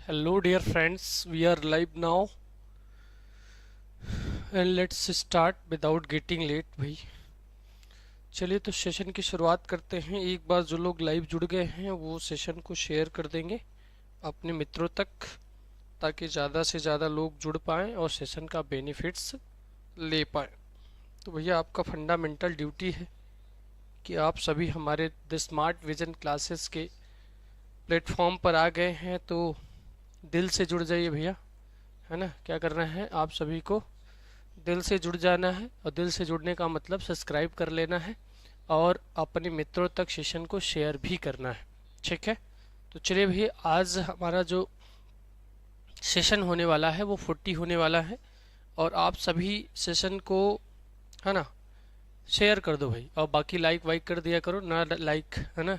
Hello dear friends, we are live now and let's start without getting late भाई। चलिए तो session की शुरुआत करते हैं। एक बार जो लोग लाइव जुड़ गए हैं वो सेशन को शेयर कर देंगे अपने मित्रों तक, ताकि ज़्यादा से ज़्यादा लोग जुड़ पाएँ और सेशन का बेनिफिट्स ले पाएँ। तो भैया आपका फंडामेंटल ड्यूटी है कि आप सभी हमारे द स्मार्ट विजन क्लासेस के प्लेटफॉर्म पर आ गए हैं, तो दिल से जुड़ जाइए भैया, है ना। क्या करना है, आप सभी को दिल से जुड़ जाना है, और दिल से जुड़ने का मतलब सब्सक्राइब कर लेना है और अपने मित्रों तक सेशन को शेयर भी करना है, ठीक है। तो चलिए भैया, आज हमारा जो सेशन होने वाला है वो 40 होने वाला है, और आप सभी सेशन को, है ना, शेयर कर दो भाई। और बाकी लाइक वाइक कर दिया करो, ना लाइक, है ना,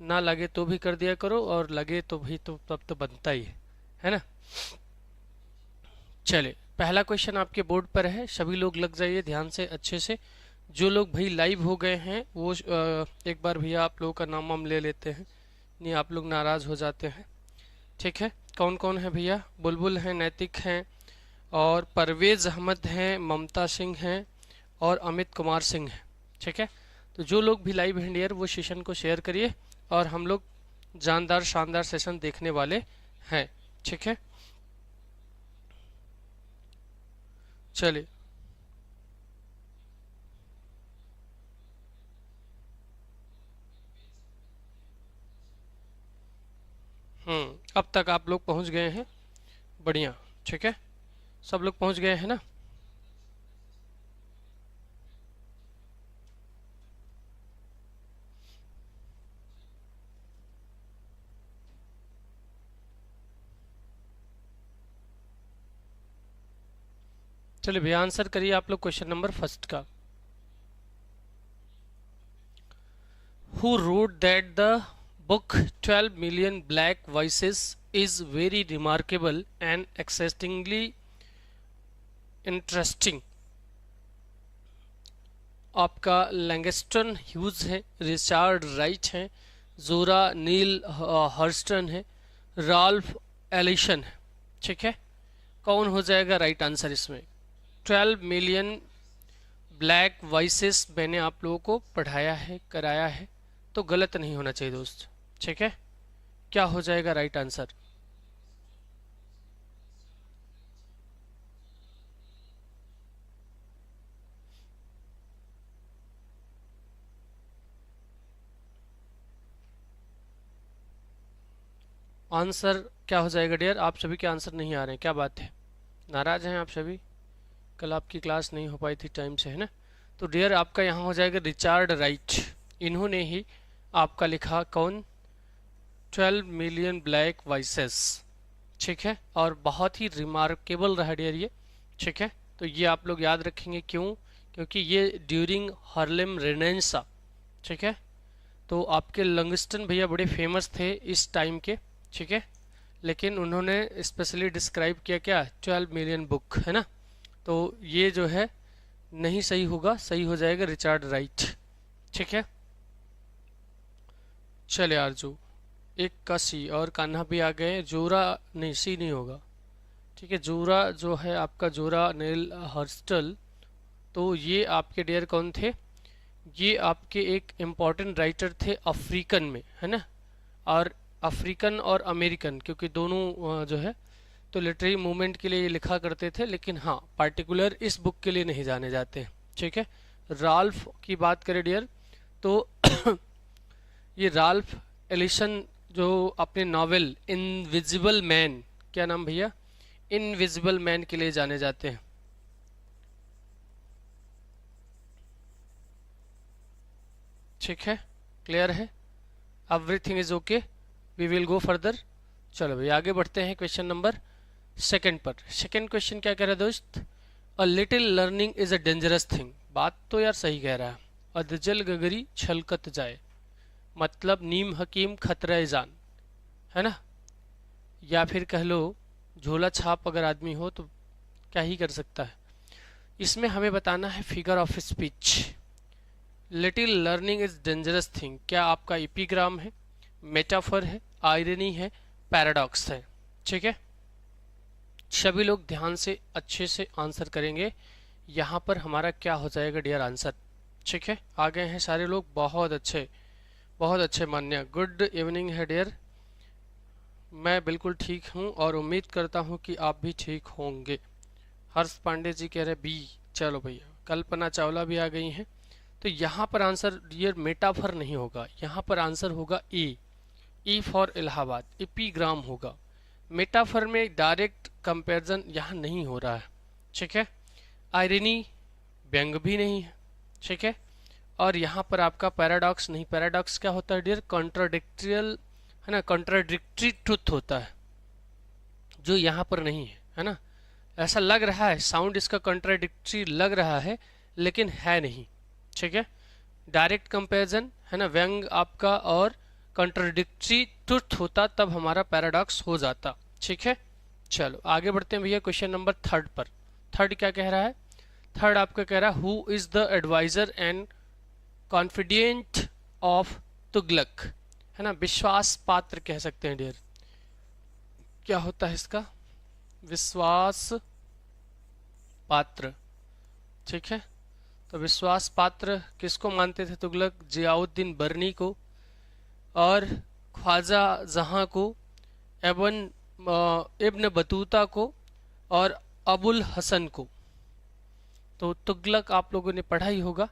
ना लगे तो भी कर दिया करो, और लगे तो भाई तो तब तो बनता ही है ना। चले, पहला क्वेश्चन आपके बोर्ड पर है, सभी लोग लग जाइए ध्यान से अच्छे से। जो लोग भाई लाइव हो गए हैं वो एक बार भैया आप लोगों का नाम हम ले लेते हैं, नहीं आप लोग नाराज हो जाते हैं, ठीक है। कौन कौन है भैया? बुलबुल हैं, नैतिक हैं, और परवेज अहमद हैं, ममता सिंह हैं, और अमित कुमार सिंह हैं, ठीक है। तो जो लोग भी लाइव हैं डियर वो सेशन को शेयर करिए, और हम लोग जानदार शानदार सेशन देखने वाले हैं, ठीक है। चलिए, अब तक आप लोग पहुंच गए हैं, बढ़िया, ठीक है। सब लोग पहुंच गए हैं ना। चलिए भैया आंसर करिए आप लोग क्वेश्चन नंबर फर्स्ट का। Who wrote that the book 12 million black voices is very remarkable and excitingly interesting? आपका लैंगस्टन ह्यूज है, रिचार्ड राइट है, जोरा नील हर्स्टन है, राल्फ एलिशन है, ठीक है। कौन हो जाएगा राइट आंसर इसमें? 12 मिलियन ब्लैक वॉइसेस मैंने आप लोगों को पढ़ाया है, कराया है, तो गलत नहीं होना चाहिए दोस्त, ठीक है। क्या हो जाएगा राइट आंसर? आंसर क्या हो जाएगा डियर? आप सभी के आंसर नहीं आ रहे हैं, क्या बात है? नाराज हैं आप सभी? कल आपकी क्लास नहीं हो पाई थी टाइम से, है ना। तो डियर आपका यहाँ हो जाएगा रिचार्ड राइट। इन्होंने ही आपका लिखा कौन? 12 मिलियन ब्लैक वॉइसेस, ठीक है। और बहुत ही रिमार्केबल रहा डियर ये, ठीक है। तो ये आप लोग याद रखेंगे, क्यों? क्योंकि ये ड्यूरिंग हार्लेम रेनेसां, ठीक है। तो आपके लंगस्टन भैया बड़े फेमस थे इस टाइम के, ठीक है। लेकिन उन्होंने स्पेशली डिस्क्राइब किया क्या? 12 मिलियन बुक, है ना। तो ये जो है नहीं सही होगा, सही हो जाएगा रिचार्ड राइट, ठीक है। चले आरजू, एक का सी, और कान्हा भी आ गए। जोरा नहीं, सी नहीं होगा, ठीक है। जोरा जो है आपका जोरा नेल हर्स्टल, तो ये आपके डियर कौन थे? ये आपके एक इम्पॉर्टेंट राइटर थे अफ्रीकन में, है ना। और अफ्रीकन और अमेरिकन, क्योंकि दोनों जो है तो लिटरेरी मूवमेंट के लिए ये लिखा करते थे, लेकिन हाँ पार्टिकुलर इस बुक के लिए नहीं जाने जाते हैं, ठीक है। राल्फ की बात करें डियर, तो ये राल्फ एलिसन जो अपने नॉवेल इनविजिबल मैन, क्या नाम भैया? इनविजिबल मैन के लिए जाने जाते हैं, ठीक है। क्लियर है? Everything is okay, we will go further. चलो भाई आगे बढ़ते हैं क्वेश्चन नंबर सेकंड पर। सेकंड क्वेश्चन क्या कह रहा है दोस्त? A little learning is a dangerous thing. बात तो यार सही कह रहा है। अधजल गगरी छलकत जाए, मतलब नीम हकीम खतरा जान, है ना। या फिर कह लो झोला छाप अगर आदमी हो तो क्या ही कर सकता है। इसमें हमें बताना है figure of speech. Little learning is dangerous thing क्या आपका इपिग्राम है, मेटाफर है, आयरनी है, पैराडॉक्स है? ठीक है, सभी लोग ध्यान से अच्छे से आंसर करेंगे। यहाँ पर हमारा क्या हो जाएगा डियर आंसर। ठीक है, आ गए हैं सारे लोग, बहुत अच्छे मान्य, गुड इवनिंग है डियर। मैं बिल्कुल ठीक हूँ और उम्मीद करता हूँ कि आप भी ठीक होंगे। हर्ष पांडे जी कह रहे बी। चलो भैया, कल्पना चावला भी आ गई हैं। तो यहाँ पर आंसर डियर मेटाफर नहीं होगा, यहाँ पर आंसर होगा ई फॉर इलाहाबाद, एपीग्राम होगा। मेटाफर में डायरेक्ट कंपैरिजन यहाँ नहीं हो रहा है। ठीक है, आयरनी व्यंग भी नहीं है। ठीक है, और यहाँ पर आपका पैराडॉक्स नहीं, पैराडॉक्स क्या होता है डियर, कॉन्ट्राडिक्टियल है ना, कॉन्ट्राडिक्टरी ट्रुथ होता है, जो यहाँ पर नहीं है ना। ऐसा लग रहा है, साउंड इसका कॉन्ट्राडिक्टरी लग रहा है, लेकिन है नहीं। ठीक है, डायरेक्ट कंपैरिजन है ना, व्यंग आपका और कॉन्ट्राडिक्टरी ट्रुथ होता तब हमारा पैराडॉक्स हो जाता। ठीक है, चलो आगे बढ़ते हैं भैया क्वेश्चन नंबर थर्ड पर। थर्ड क्या कह रहा है, थर्ड आपका कह रहा है who is the adviser and confident of Tughlaq, है ना, विश्वास पात्र कह सकते हैं डियर। क्या होता है इसका, विश्वास पात्र। ठीक है, तो विश्वास पात्र किसको मानते थे तुगलक, जियाउद्दीन बर्नी को और ख्वाजा जहां को, एबन इब्न बतूता को और अबुल हसन को। तो तुगलक आप लोगों ने पढ़ा ही होगा।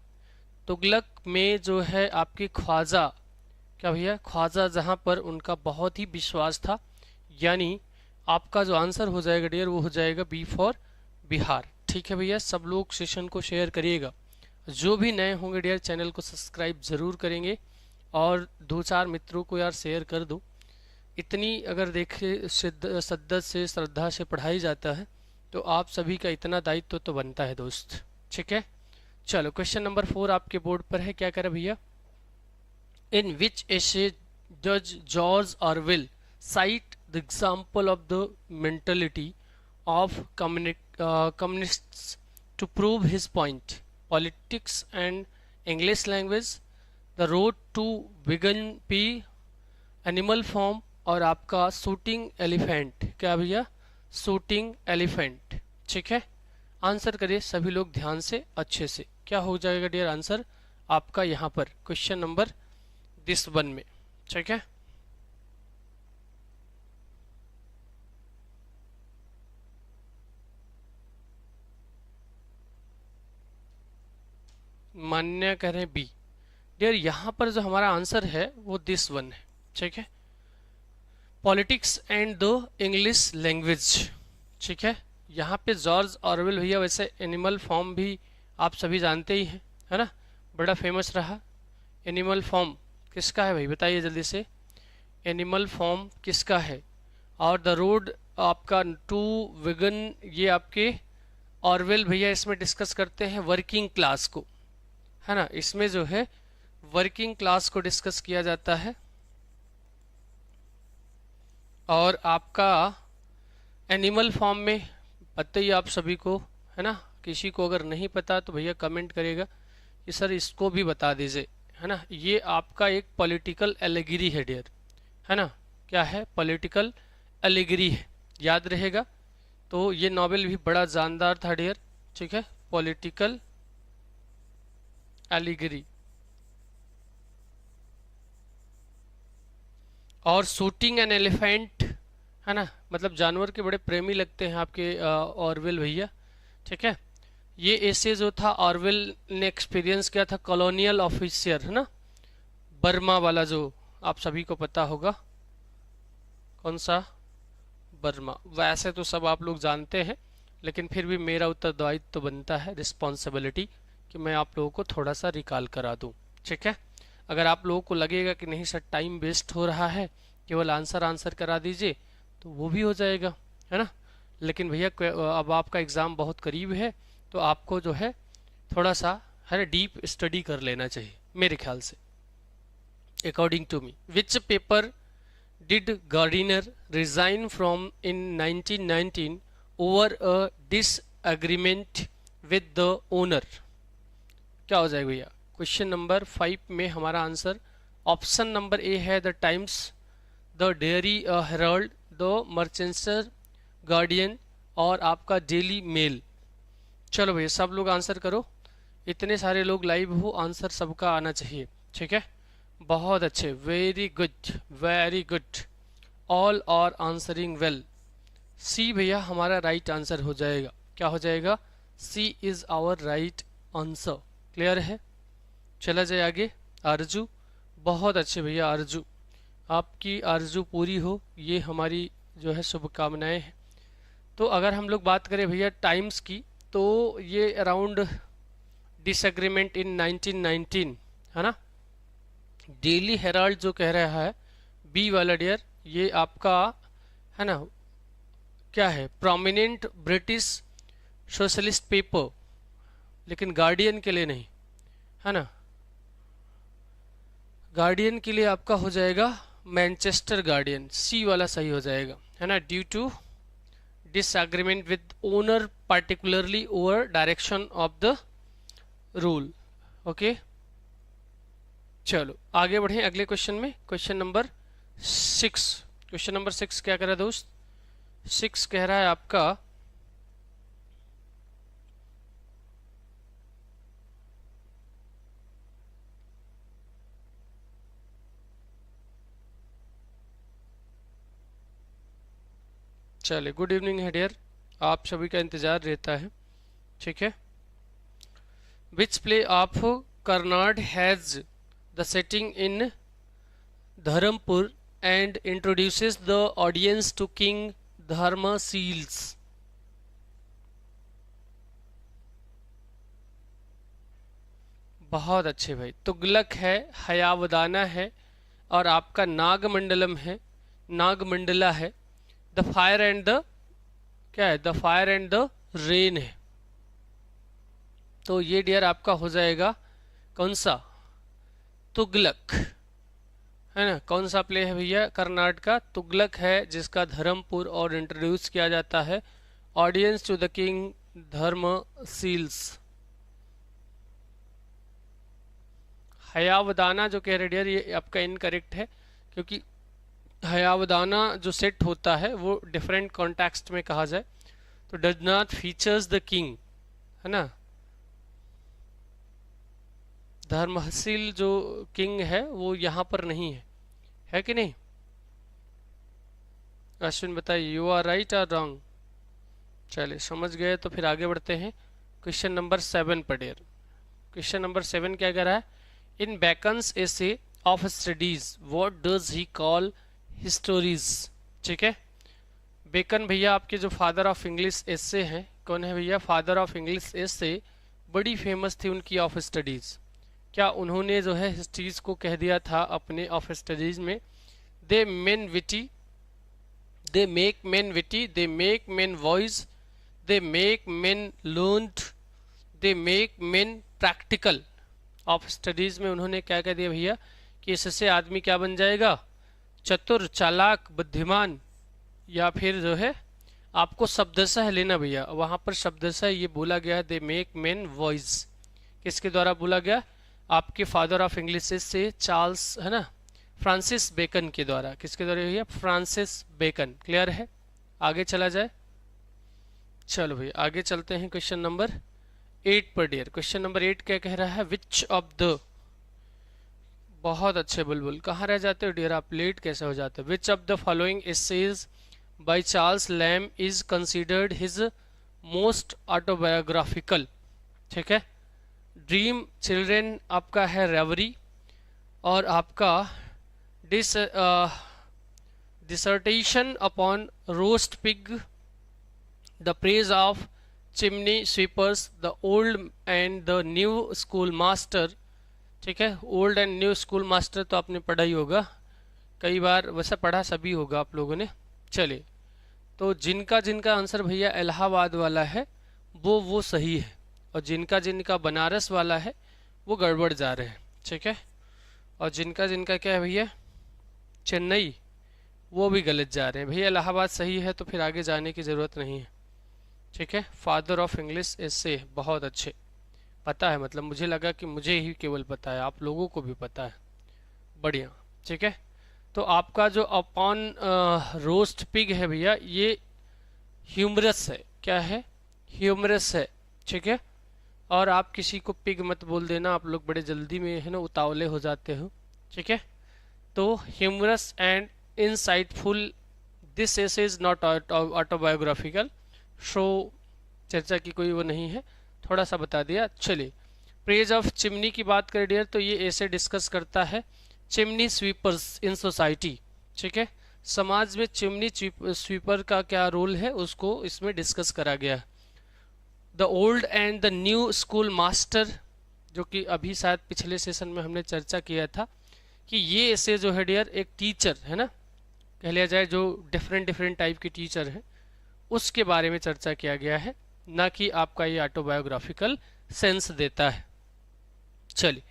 तुगलक में जो है आपके ख्वाजा, क्या भैया, ख्वाजा जहां पर उनका बहुत ही विश्वास था। यानी आपका जो आंसर हो जाएगा डियर वो हो जाएगा बी फॉर बिहार। ठीक है भैया, सब लोग सेशन को शेयर करिएगा। जो भी नए होंगे डियर चैनल को सब्सक्राइब ज़रूर करेंगे और दो चार मित्रों को यार शेयर कर दो। इतनी अगर देखे शिद्दत से श्रद्धा से पढ़ाई जाता है तो आप सभी का इतना दायित्व तो बनता है दोस्त। ठीक है, चलो क्वेश्चन नंबर 4 आपके बोर्ड पर है। क्या करे भैया, in which essay does George Orwell cite the example of the mentality of communists to prove his point, politics and English language, the road to Wigan pier, animal farm और आपका shooting elephant. क्या भैया, shooting elephant. ठीक है, answer करिए सभी लोग ध्यान से अच्छे से। क्या हो जाएगा डियर आंसर आपका यहाँ पर क्वेश्चन नंबर दिस 1 में। ठीक है, मान्य कह रहे हैं बी। डियर यहाँ पर जो हमारा आंसर है वो दिस 1 है। ठीक है, politics and the English language. ठीक है, यहाँ पे जॉर्ज ऑरवेल भैया, वैसे एनिमल फॉर्म भी आप सभी जानते ही हैं, है ना, बड़ा फेमस रहा। एनिमल फॉर्म किसका है भाई, बताइए जल्दी से, एनिमल फॉर्म किसका है। और द रोड आपका टू विगन, ये आपके ऑरवेल भैया इसमें डिस्कस करते हैं वर्किंग क्लास को, है ना, इसमें जो है वर्किंग क्लास को डिस्कस किया जाता है। और आपका एनिमल फॉर्म में पता ही आप सभी को, है ना, किसी को अगर नहीं पता तो भैया कमेंट करेगा कि सर इसको भी बता दीजिए, है ना। ये आपका एक पॉलिटिकल एलिगरी है डियर, है ना, क्या है, पॉलिटिकल एलिगरी है, याद रहेगा। तो ये नॉवेल भी बड़ा जानदार था डियर। ठीक है, पॉलिटिकल एलिगरी। और शूटिंग एन एलिफेंट, है ना, मतलब जानवर के बड़े प्रेमी लगते हैं आपके ऑरवेल भैया। ठीक है, ये ऐसे जो था ऑरवेल ने एक्सपीरियंस किया था, कॉलोनियल ऑफिसर, है ना, बर्मा वाला, जो आप सभी को पता होगा कौन सा, बर्मा। वैसे तो सब आप लोग जानते हैं, लेकिन फिर भी मेरा उत्तरदायित्व तो बनता है, रिस्पॉन्सिबिलिटी, कि मैं आप लोगों को थोड़ा सा रिकॉल करा दूं। ठीक है, अगर आप लोगों को लगेगा कि नहीं सर टाइम वेस्ट हो रहा है, केवल आंसर करा दीजिए, तो वो भी हो जाएगा, है ना। लेकिन भैया अब आपका एग्ज़ाम बहुत करीब है, तो आपको जो है थोड़ा सा है डीप स्टडी कर लेना चाहिए मेरे ख्याल से। According to me, which paper did Gardiner resign from in 1919 over a disagreement with the owner. क्या हो जाएगा भैया, क्वेश्चन नंबर 5 में हमारा आंसर ऑप्शन नंबर ए है the Times, the dairy Herald, the merchanter, Guardian और आपका डेली मेल। चलो भैया सब लोग आंसर करो, इतने सारे लोग लाइव हो, आंसर सबका आना चाहिए। ठीक है, बहुत अच्छे, very good very good, all are answering well. C भैया हमारा राइट आंसर हो जाएगा। क्या हो जाएगा? C is our right answer. Clear है? चला जाए आगे। आरजू, बहुत अच्छे भैया आरजू, आपकी आरजू पूरी हो, ये हमारी जो है शुभकामनाएं हैं। तो अगर हम लोग बात करें भैया टाइम्स की, तो ये अराउंड डिसएग्रीमेंट इन 1919 है ना। डेली हेराल्ड जो कह रहा है बी वाला डियर, ये आपका है ना क्या है, प्रोमिनेंट ब्रिटिश सोशलिस्ट पेपर, लेकिन गार्डियन के लिए नहीं है ना। गार्डियन के लिए आपका हो जाएगा मैनचेस्टर गार्डियन, सी वाला सही हो जाएगा है ना। Due to disagreement with owner particularly over direction of the rule. Okay, चलो आगे बढ़े अगले क्वेश्चन में। क्वेश्चन नंबर 6, क्वेश्चन नंबर 6 क्या कह रहा है दोस्त? 6 कह रहा है आपका चले, गुड इवनिंग है डियर, आप सभी का इंतजार रहता है। ठीक है, which play of Karnad has the setting in Dharmapur and introduces the audience to king Dharmasheels. बहुत अच्छे भाई, तुगलक है, हयावदाना है और आपका नागमंडलम है, नागमंडला है। द फायर एंड द क्या है? The fire and the rain है। तो ये डियर आपका हो जाएगा कौन सा? तुगलक है ना। कौन सा प्ले है भैया? कर्नाटक का तुगलक है, जिसका धर्मपुर और इंट्रोड्यूस किया जाता है ऑडियंस टू द किंग धर्मशील्स। हयावदाना जो कह रहे डियर, ये आपका इनकरेक्ट है, क्योंकि हयावदाना जो सेट होता है वो डिफरेंट कॉन्टेक्स्ट में कहा जाए तो does not features the king है ना। धर्मशील जो किंग है वो यहाँ पर नहीं है कि नहीं? अश्विन बताइए, यू आर राइट और रॉन्ग? चलिए समझ गए, तो फिर आगे बढ़ते हैं क्वेश्चन नंबर 7 पर डियर। क्वेश्चन नंबर 7 क्या कह रहा है? In Bacon's essay of studies what does he call histories. ठीक है, बेकन भैया आपके जो फादर ऑफ इंग्लिश एसे हैं, कौन है भैया? फादर ऑफ इंग्लिश एसे, बड़ी फेमस थी उनकी ऑफ स्टडीज। क्या उन्होंने जो है हिस्ट्रीज को कह दिया था अपने ऑफ स्टडीज में? They men witty, they make men witty, they make men wise, they make men learned, they make men practical. Of studies में उन्होंने क्या कह दिया भैया कि इससे आदमी क्या बन जाएगा? चतुर, चालाक, बुद्धिमान, या फिर जो है आपको शब्दशः लेना भैया, वहां पर शब्दशः ये बोला गया दे मेक मेन वॉइस। किसके द्वारा बोला गया? आपके फादर ऑफ इंग्लिश से चार्ल्स है ना, फ्रांसिस बेकन के द्वारा। किसके द्वारा भैया? Francis bacon. क्लियर है? आगे चला जाए। चलो भैया आगे चलते हैं क्वेश्चन नंबर 8 पर डियर। क्वेश्चन नंबर 8 क्या कह रहा है? विच ऑफ द, बहुत अच्छे बुलबुल, कहाँ रह जाते हो डियर आप, लेट कैसे हो जाते हो? Which of the following essays by Charles Lamb is considered his most autobiographical. ठीक है, ड्रीम चिल्ड्रेन आपका है रेवरी, और आपका dissertation upon roast pig, the praise of chimney sweepers, the old and the new school master. ठीक है, old and new school master तो आपने पढ़ा ही होगा कई बार, वैसे पढ़ा सभी होगा आप लोगों ने। चलिए, तो जिनका जिनका आंसर भैया इलाहाबाद वाला है वो सही है, और जिनका जिनका बनारस वाला है वो गड़बड़ जा रहे हैं। ठीक है, और जिनका जिनका क्या है भैया चेन्नई, वो भी गलत जा रहे हैं भैया। इलाहाबाद सही है तो फिर आगे जाने की ज़रूरत नहीं है। ठीक है, फादर ऑफ इंग्लिश एसे, बहुत अच्छे, पता है, मतलब मुझे लगा कि मुझे ही केवल पता है, आप लोगों को भी पता है, बढ़िया। ठीक है, तो आपका जो अपॉन रोस्ट पिग है भैया, ये ह्यूमरस है। क्या है? ह्यूमरस है। ठीक है। और आप किसी को पिग मत बोल देना, आप लोग बड़े जल्दी में है ना उतावले हो जाते हो। ठीक है। तो humorous and insightful, this essay is not autobiographical, शो चर्चा की कोई वो नहीं है, थोड़ा सा बता दिया। चलिए, प्रेज ऑफ चिमनी की बात करें डियर, तो ये ऐसे डिस्कस करता है चिमनी स्वीपर्स इन सोसाइटी। ठीक है। समाज में चिमनी स्वीपर का क्या रोल है उसको इसमें डिस्कस करा गया। The old and the new school master, जो कि अभी शायद पिछले सेशन में हमने चर्चा किया था कि ये ऐसे जो है डियर एक टीचर है ना, कह लिया जाए जो डिफरेंट डिफरेंट टाइप के टीचर हैं उसके बारे में चर्चा किया गया है, ना कि आपका ये ऑटोबायोग्राफिकल सेंस देता है। चलिए,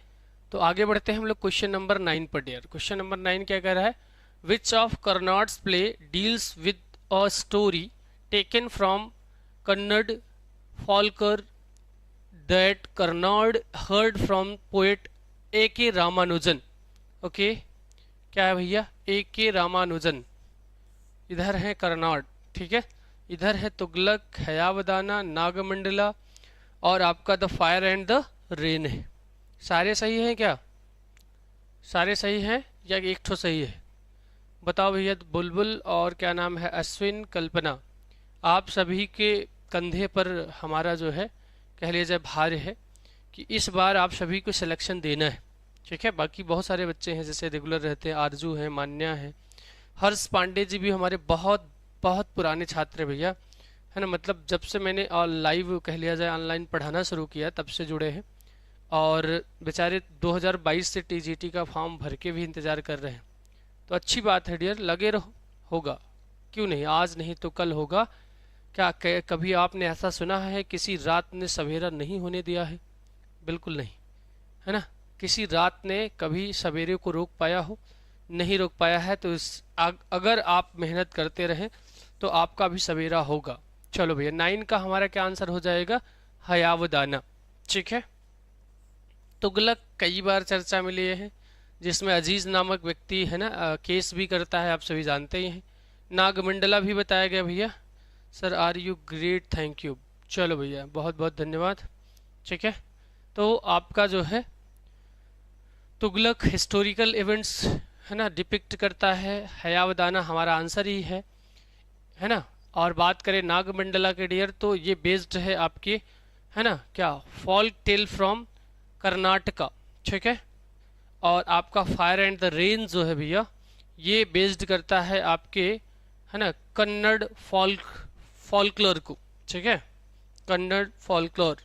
तो आगे बढ़ते हैं हम लोग क्वेश्चन नंबर 9 पर डियर। क्वेश्चन नंबर 9 क्या कह रहा है? Which of Karnad's play deals with a story taken from Kannada folklore that Karnad heard from poet A K Ramanujan. Okay, क्या है भैया? ए के रामानुजन। इधर है कर्नाड, ठीक है, इधर है तुगलक, हयावदाना, नागमंडला और आपका the fire and the rain है। सारे सही हैं क्या? सारे सही हैं या एक ठो सही है? बताओ भैया। बुलबुल और क्या नाम है, अश्विन, कल्पना, आप सभी के कंधे पर हमारा जो है कह लीजिए भार है कि इस बार आप सभी को सिलेक्शन देना है। ठीक है। बाकी बहुत सारे बच्चे हैं जैसे रेगुलर रहते हैं, आरजू है, मान्या है, हर्ष पांडे जी भी हमारे बहुत बहुत पुराने छात्र हैं भैया, है ना। मतलब जब से मैंने लाइव कह लिया जाए ऑनलाइन पढ़ाना शुरू किया तब से जुड़े हैं और बेचारे 2022 से टीजीटी का फॉर्म भर के भी इंतज़ार कर रहे हैं। तो अच्छी बात है डियर, लगे रहो, होगा, क्यों नहीं, आज नहीं तो कल होगा। क्या कभी आपने ऐसा सुना है किसी रात ने सवेरा नहीं होने दिया है? बिल्कुल नहीं, है ना। किसी रात ने कभी सवेरे को रोक पाया हो? नहीं रोक पाया है। तो अगर आप मेहनत करते रहें तो आपका भी सवेरा होगा। चलो भैया, 9 का हमारा क्या आंसर हो जाएगा? हयावदाना। ठीक है। तुगलक कई बार चर्चा में लिए हैं, जिसमें अजीज नामक व्यक्ति है ना केस भी करता है, आप सभी जानते ही हैं। नागमंडला भी बताया गया भैया। Sir are you great, thank you. चलो भैया, बहुत बहुत धन्यवाद। ठीक है। तो आपका जो है तुगलक हिस्टोरिकल इवेंट्स है ना डिपिक्ट करता है, हयावदाना हमारा आंसर ही है ना। और बात करें नागमंडला के डियर, तो ये बेस्ड है आपके, है ना, क्या, फॉल्क टेल फ्रॉम कर्नाटका। ठीक है। और आपका फायर एंड द रेन जो है भैया, ये बेस्ड करता है आपके, है ना, कन्नड़ फॉल्कलोर को। ठीक है, कन्नड़ फॉल्कलोर।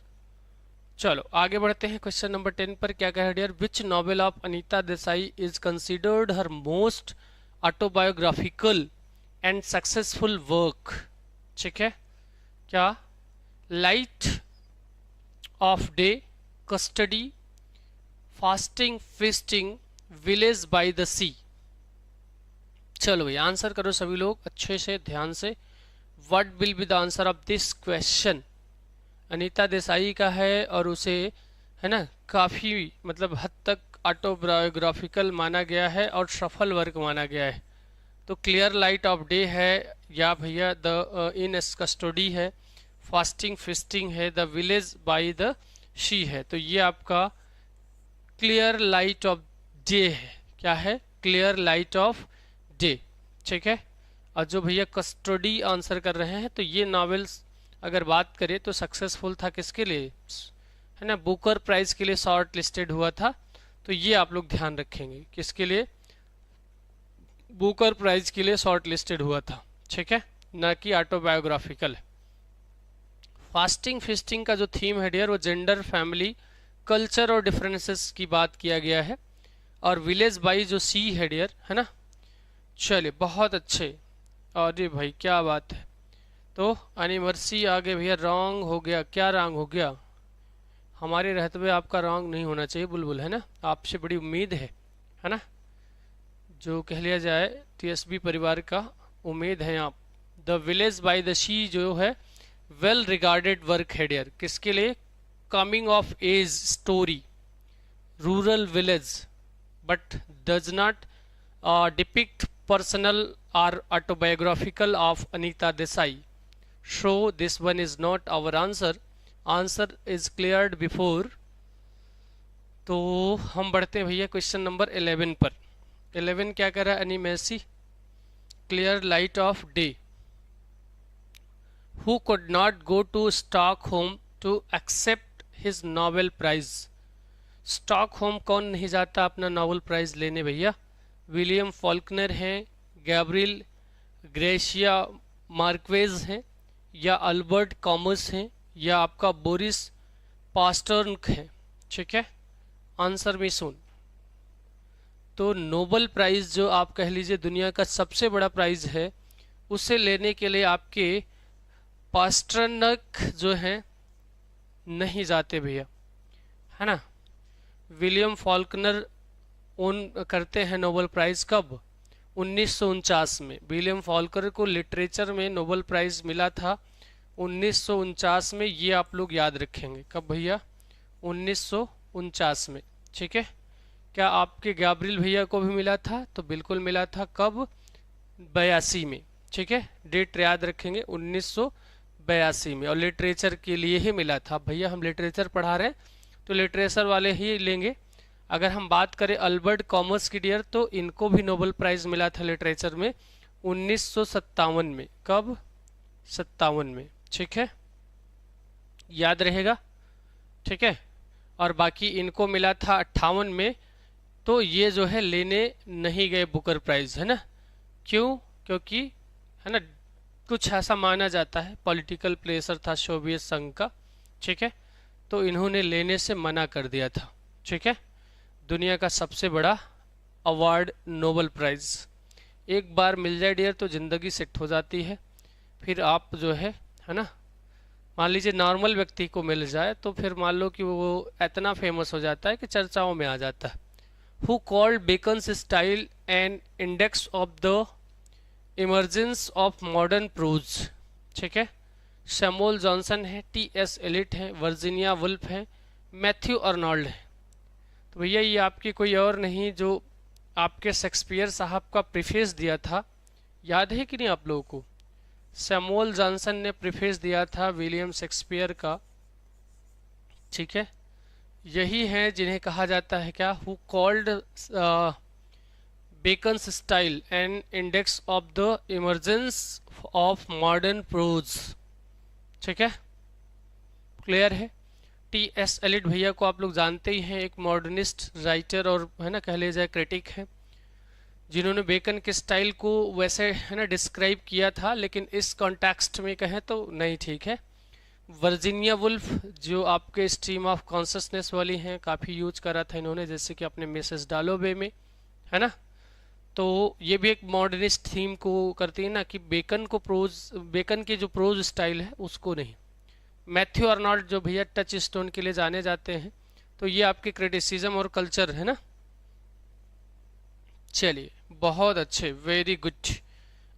चलो आगे बढ़ते हैं क्वेश्चन नंबर 10 पर। क्या कह dear? Which novel of Anita Desai is considered her most autobiographical and successful work? ठीक है। क्या? Light of day, custody, fasting, feasting, village by the sea. चलो भाई आंसर करो सभी लोग अच्छे से ध्यान से। What will be the answer of this question? Anita Desai का है और उसे, है ना, काफ़ी मतलब हद तक ऑटोबायोग्राफिकल माना गया है और सफल वर्क माना गया है। तो क्लियर लाइट ऑफ डे है या भैया द इन कस्टडी है, फास्टिंग फिस्टिंग है, the village by the she है। तो ये आपका क्लियर लाइट ऑफ डे है। क्या है? Clear light of day. ठीक है। और जो भैया कस्टडी आंसर कर रहे हैं, तो ये नॉवेल्स अगर बात करें तो सक्सेसफुल था किसके लिए, है ना, बुकर प्राइज के लिए शॉर्ट लिस्टेड हुआ था। तो ये आप लोग ध्यान रखेंगे, किसके लिए? बुकर प्राइज के लिए शॉर्ट लिस्टेड हुआ था। ठीक है, ना कि ऑटोबायोग्राफिकल। फास्टिंग फिस्टिंग का जो थीम है डियर, वो जेंडर, फैमिली, कल्चर और डिफरेंसेस की बात किया गया है। और विलेज बाई जो सी है डियर, है ना। चलिए बहुत अच्छे, अरे भाई क्या बात है। तो एनिवर्सरी आगे भैया, रॉन्ग हो गया। क्या रॉन्ग हो गया? हमारे रहते हुए आपका रॉन्ग नहीं होना चाहिए बुलबुल, है ना, आपसे बड़ी उम्मीद है ना, जो कह लिया जाए टीएसबी परिवार का उम्मीद है आप। The village by the sea जो है वेल रिगार्डेड वर्क है डियर, किसके लिए? Coming of age story, rural village, but does not depict personal और autobiographical of Anita Desai. So this one is not our answer. Answer is cleared before. तो हम बढ़ते हैं भैया क्वेश्चन नंबर 11 पर. 11 क्या कर रहा है? एनिमेसी clear light of day. Who could not go to Stockholm to accept his Nobel prize. Stockholm कौन नहीं जाता अपना नोबेल प्राइज लेने भैया? विलियम फॉल्कनर हैं, गैब्रियल ग्रेशिया मार्क्वेज हैं, या अल्बर्ट कॉमस हैं, या आपका बोरिस पास्टर्नक हैं. ठीक है, आंसर में सुन. तो नोबेल प्राइज जो आप कह लीजिए दुनिया का सबसे बड़ा प्राइज है, उसे लेने के लिए आपके पास्टर्नक जो हैं नहीं जाते भैया, है ना. विलियम फॉल्कनर ओन करते हैं नोबेल प्राइज कब? 1949 में. विलियम फॉल्कनर को लिटरेचर में नोबेल प्राइज मिला था 1949 में. ये आप लोग याद रखेंगे. कब भैया? 1949 में. ठीक है. क्या आपके गैब्रियल भैया को भी मिला था? तो बिल्कुल मिला था. कब? 82 में. ठीक है, डेट याद रखेंगे 1982 में. और लिटरेचर के लिए ही मिला था. भैया हम लिटरेचर पढ़ा रहे हैं तो लिटरेचर वाले ही लेंगे. अगर हम बात करें अल्बर्ट कॉमस की डियर, तो इनको भी नोबेल प्राइज मिला था लिटरेचर में 1957 में. कब? 57 में. ठीक है, याद रहेगा. ठीक है, और बाकी इनको मिला था 58 में. तो ये जो है लेने नहीं गए बुकर प्राइज, है ना. क्यों? क्योंकि है ना कुछ ऐसा माना जाता है, पॉलिटिकल प्रेशर था सोवियत संघ का. ठीक है, तो इन्होंने लेने से मना कर दिया था. ठीक है, दुनिया का सबसे बड़ा अवार्ड नोबेल प्राइज. एक बार मिल जाए डियर तो ज़िंदगी सेट हो जाती है. फिर आप जो है ना, मान लीजिए नॉर्मल व्यक्ति को मिल जाए तो फिर मान लो कि वो इतना फेमस हो जाता है कि चर्चाओं में आ जाता है. Who called Bacon's style and index of the emergence of modern prose. ठीक है, सैमुअल जॉनसन है, टी.एस. एलिट है, वर्जीनिया वुल्फ है, मैथ्यू अर्नोल्ड है. तो भैया ये आपकी कोई और नहीं जो आपके शेक्सपियर साहब का प्रीफेस दिया था. याद है कि नहीं आप लोगों को? सैमुअल जॉनसन ने प्रीफेस दिया था विलियम शेक्सपियर का. ठीक है, यही है जिन्हें कहा जाता है क्या? Who called Bacon's style and index of the emergence of modern prose. ठीक है, क्लियर है. टी.एस. एलिट भैया को आप लोग जानते ही हैं, एक मॉडर्निस्ट राइटर और है ना कह लीजिए क्रिटिक है, जिन्होंने बेकन के स्टाइल को वैसे है ना डिस्क्राइब किया था, लेकिन इस कॉन्टेक्स्ट में कहें तो नहीं ठीक है. वर्जीनिया वुल्फ जो आपके स्ट्रीम ऑफ कॉन्शसनेस वाली हैं, काफ़ी यूज करा था इन्होंने, जैसे कि अपने मिसेस डालोबे में, है ना. तो ये भी एक मॉडर्निस्ट थीम को करती है ना, कि बेकन को प्रोज, बेकन की जो प्रोज स्टाइल है उसको नहीं. मैथ्यू अर्नोल्ड जो भैया टच स्टोन के लिए जाने जाते हैं, तो ये आपके क्रिटिसिज्म और कल्चर है ना. चलिए, बहुत अच्छे, वेरी गुड.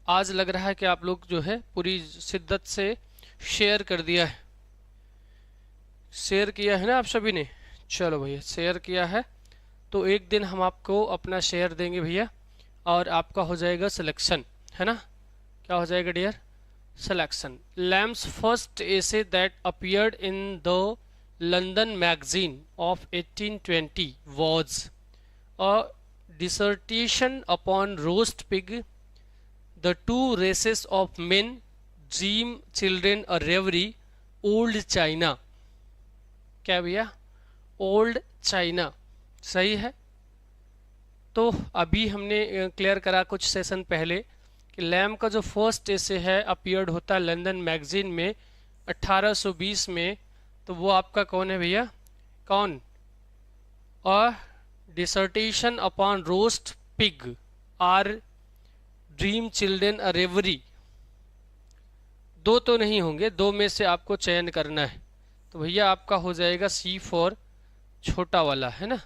आज लग रहा है कि आप लोग जो है पूरी शिद्दत से शेयर कर दिया है. शेयर किया है ना आप सभी ने? चलो भैया शेयर किया है तो एक दिन हम आपको अपना शेयर देंगे भैया, और आपका हो जाएगा सिलेक्शन, है ना. क्या हो जाएगा dear? Selection. Lamb's first essay that appeared in the London magazine of 1820 was a dissertation upon roast pig, the two races of men, dream children a reverie, old China. क्या भैया? Old China. सही है. तो अभी हमने clear करा कुछ session पहले कि लैम का जो फर्स्ट एसे है अपीयर्ड होता है लंदन मैगजीन में 1820 में. तो वो आपका कौन है भैया? कौन? और dissertation upon roast pig or dream children a reverie. दो तो नहीं होंगे, दो में से आपको चयन करना है. तो भैया आपका हो जाएगा सी फॉर छोटा वाला, है ना.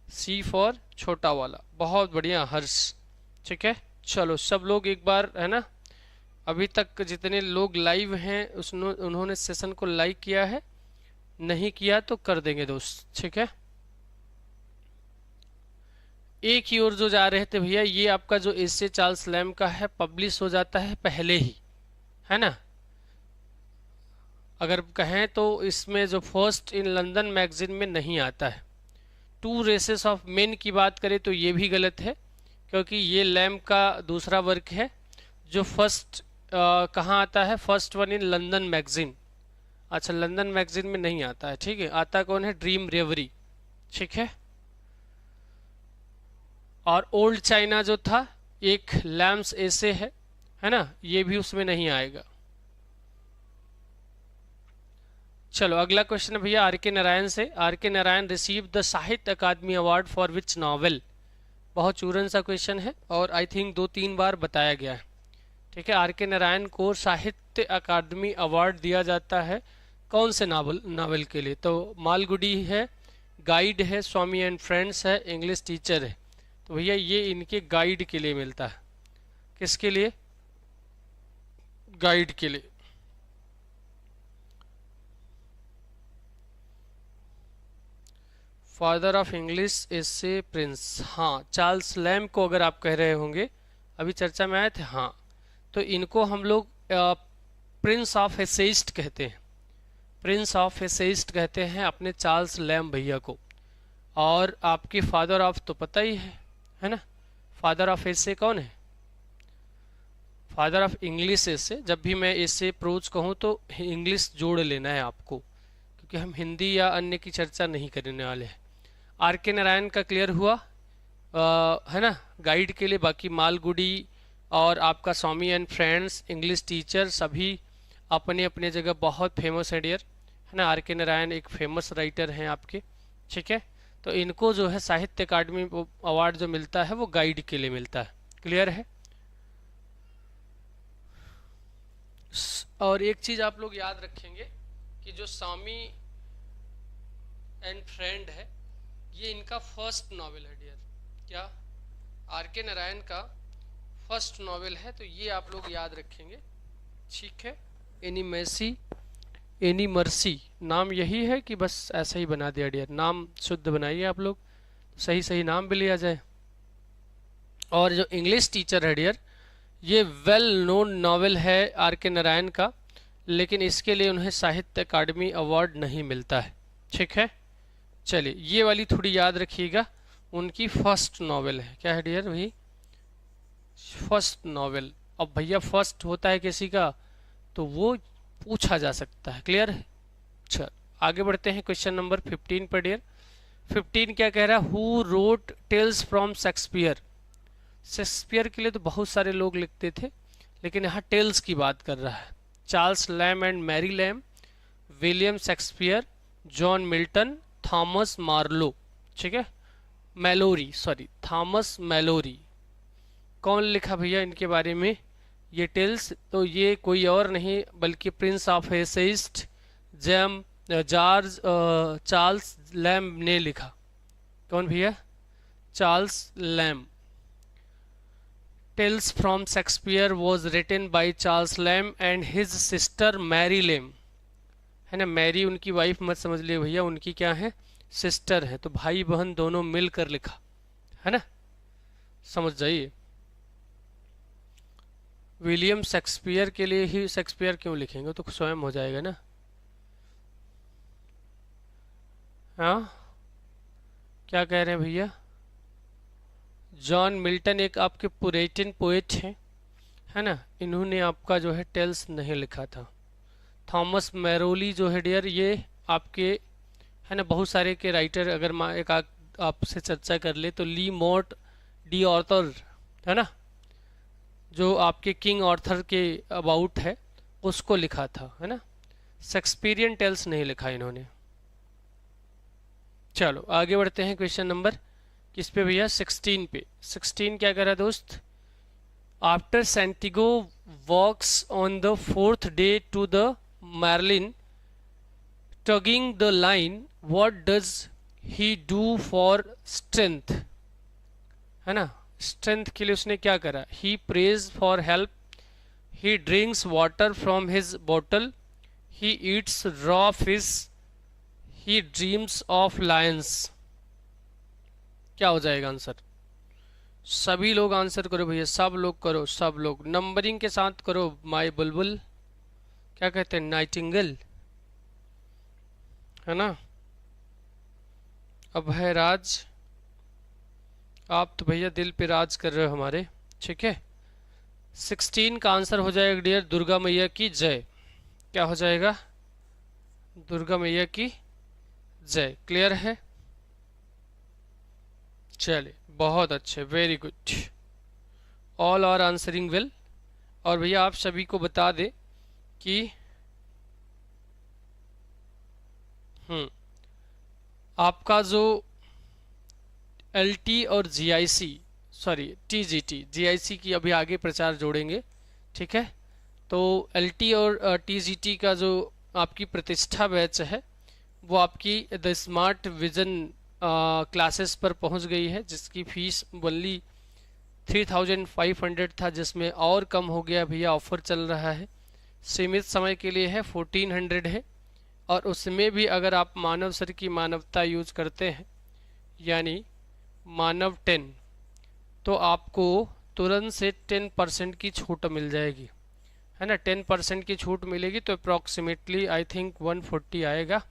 सी फॉर छोटा वाला. बहुत बढ़िया हर्ष. ठीक है, चलो सब लोग एक बार है ना, अभी तक जितने लोग लाइव हैं उन्होंने सेशन को लाइक किया है, नहीं किया तो कर देंगे दोस्त. ठीक है, एक ही ओर जो जा रहे थे भैया, ये आपका जो एसे चार्ल्स लैम का है पब्लिश हो जाता है पहले ही, है ना। अगर कहें तो इसमें जो फर्स्ट इन लंदन मैगजीन में नहीं आता है। टू रेसेस ऑफ मेन की बात करें तो ये भी गलत है, क्योंकि ये लैम का दूसरा वर्क है जो फर्स्ट कहाँ आता है, first one in London magazine. अच्छा, लंदन मैगजीन में नहीं आता है, ठीक है। आता कौन है, ड्रीम रेवरी, ठीक है। और ओल्ड चाइना जो था एक लैम्स एसे है ना, ये भी उसमें नहीं आएगा। चलो अगला क्वेश्चन है भैया आर के नारायण से। आर के नारायण रिसीव द साहित्य अकादमी अवार्ड फॉर विच नॉवेल। बहुत चूरन सा क्वेश्चन है और आई थिंक 2-3 बार बताया गया है, ठीक है। आर के नारायण को साहित्य अकादमी अवार्ड दिया जाता है कौन से नावल के लिए? तो मालगुडी है, गाइड है, स्वामी एंड फ्रेंड्स है, इंग्लिश टीचर है। तो भैया ये इनके गाइड के लिए मिलता है। किसके लिए? गाइड के लिए। Father of English essay Prince, हाँ चार्ल्स लैम को अगर आप कह रहे होंगे, अभी चर्चा में आए थे, हाँ। तो इनको हम लोग प्रिंस ऑफ एसेइस्ट कहते हैं, प्रिंस ऑफ एसेइस्ट कहते हैं अपने चार्ल्स लैम भैया को। और आपके फादर ऑफ तो पता ही है ना, फादर ऑफ एसे कौन है? फादर ऑफ इंग्लिश एसे। जब भी मैं एसे प्रोज कहूँ तो इंग्लिश जोड़ लेना है आपको, क्योंकि हम हिंदी या अन्य की चर्चा नहीं करने वाले हैं। आर के नारायण का क्लियर हुआ है ना, गाइड के लिए। बाकी मालगुडी और आपका स्वामी एंड फ्रेंड्स, इंग्लिश टीचर, सभी अपने अपने जगह बहुत फेमस है डियर, है ना। आर के नारायण एक फेमस राइटर हैं आपके, ठीक है। तो इनको जो है साहित्य अकादमी अवार्ड जो मिलता है वो गाइड के लिए मिलता है, क्लियर है। और एक चीज आप लोग याद रखेंगे कि जो स्वामी एंड फ्रेंड है ये इनका फर्स्ट नॉवेल है डियर। क्या? आर के नारायण का फर्स्ट नॉवेल है, तो ये आप लोग याद रखेंगे, ठीक है। एनी मैसी एनी मर्सी, नाम यही है कि बस ऐसा ही बना दिया डियर, नाम शुद्ध बनाइए आप लोग, सही सही नाम भी लिया जाए। और जो इंग्लिश टीचर है डियर, ये वेल नोन नॉवेल है आर के नारायण का, लेकिन इसके लिए उन्हें साहित्य अकादमी अवार्ड नहीं मिलता है, ठीक है। चलिए ये वाली थोड़ी याद रखिएगा, उनकी फर्स्ट नॉवेल है। क्या है डियर भाई? First novel. अब भैया फर्स्ट होता है किसी का तो वो पूछा जा सकता है, क्लियर है। चल आगे बढ़ते हैं क्वेश्चन नंबर 15 पर डियर। 15 क्या कह रहा है? Who wrote tales from Shakespeare. Shakespeare के लिए तो बहुत सारे लोग लिखते थे, लेकिन यहाँ टेल्स की बात कर रहा है। Charles Lamb and Mary Lamb, William Shakespeare, John Milton, Thomas Marlowe, ठीक है। Malory, sorry Thomas Malory. कौन लिखा भैया इनके बारे में ये टेल्स? तो ये कोई और नहीं बल्कि prince of essayist George Charles Lamb ने लिखा। कौन भैया? Charles Lamb. Tales from Shakespeare was written by Charles Lamb and his sister Mary Lamb, है ना। मैरी उनकी वाइफ मत समझ लिए भैया, उनकी क्या है? सिस्टर है। तो भाई बहन दोनों मिलकर लिखा है ना, समझ जाइए। विलियम शेक्सपियर के लिए ही शेक्सपियर क्यों लिखेंगे, तो स्वयं हो जाएगा ना। हाँ क्या कह रहे हैं भैया? जॉन मिल्टन एक आपके पुरेटिन पोएट हैं, है ना, इन्होंने आपका जो है टेल्स नहीं लिखा था। थॉमस मैरोली जो है डियर ये आपके, है ना, बहुत सारे के राइटर, अगर एक आपसे चर्चा कर ले तो ली मोट डी ऑर्थर, है ना, जो आपके किंग ऑर्थर के अबाउट है उसको लिखा था, है ना। शेक्सपियरियन टेल्स नहीं लिखा इन्होंने। चलो आगे बढ़ते हैं क्वेश्चन नंबर किस पे भैया? 16 पे। 16 क्या कह रहा है दोस्त? After Santiago walks on the 4th day to the marlin tugging the line, what does he do for strength, है ना। स्ट्रेंथ के लिए उसने क्या करा? He prays for help, he drinks water from his bottle, he eats raw fish, he dreams of lions. क्या हो जाएगा आंसर? सभी लोग आंसर करो भैया, सब लोग करो, सब लोग नंबरिंग के साथ करो। माई बुलबुल, क्या कहते हैं, नाइटिंगेल, है ना। अभय राज, आप तो भैया दिल पे राज कर रहे हो हमारे। ठीक है, 16 का आंसर हो जाएगा डियर, दुर्गा मैया की जय। क्या हो जाएगा, दुर्गा मैया की जय। क्लियर है, चलिए बहुत अच्छे, very good, all are answering well. और भैया आप सभी को बता दें कि आपका जो एलटी और जीआईसी, सॉरी टीजीटी, जीआईसी की अभी आगे प्रचार जोड़ेंगे। ठीक है, तो एलटी और टीजीटी का जो आपकी प्रतिष्ठा बैच है वो आपकी द स्मार्ट विजन क्लासेस पर पहुंच गई है, जिसकी फीस ओनली 3500 था, जिसमें और कम हो गया भैया, ऑफर चल रहा है, सीमित समय के लिए है, 1400 है। और उसमें भी अगर आप मानव सर की मानवता यूज करते हैं, यानी मानव 10, तो आपको तुरंत से 10% की छूट मिल जाएगी, है ना। 10% की छूट मिलेगी तो अप्रॉक्सीमेटली आई थिंक 140 आएगा।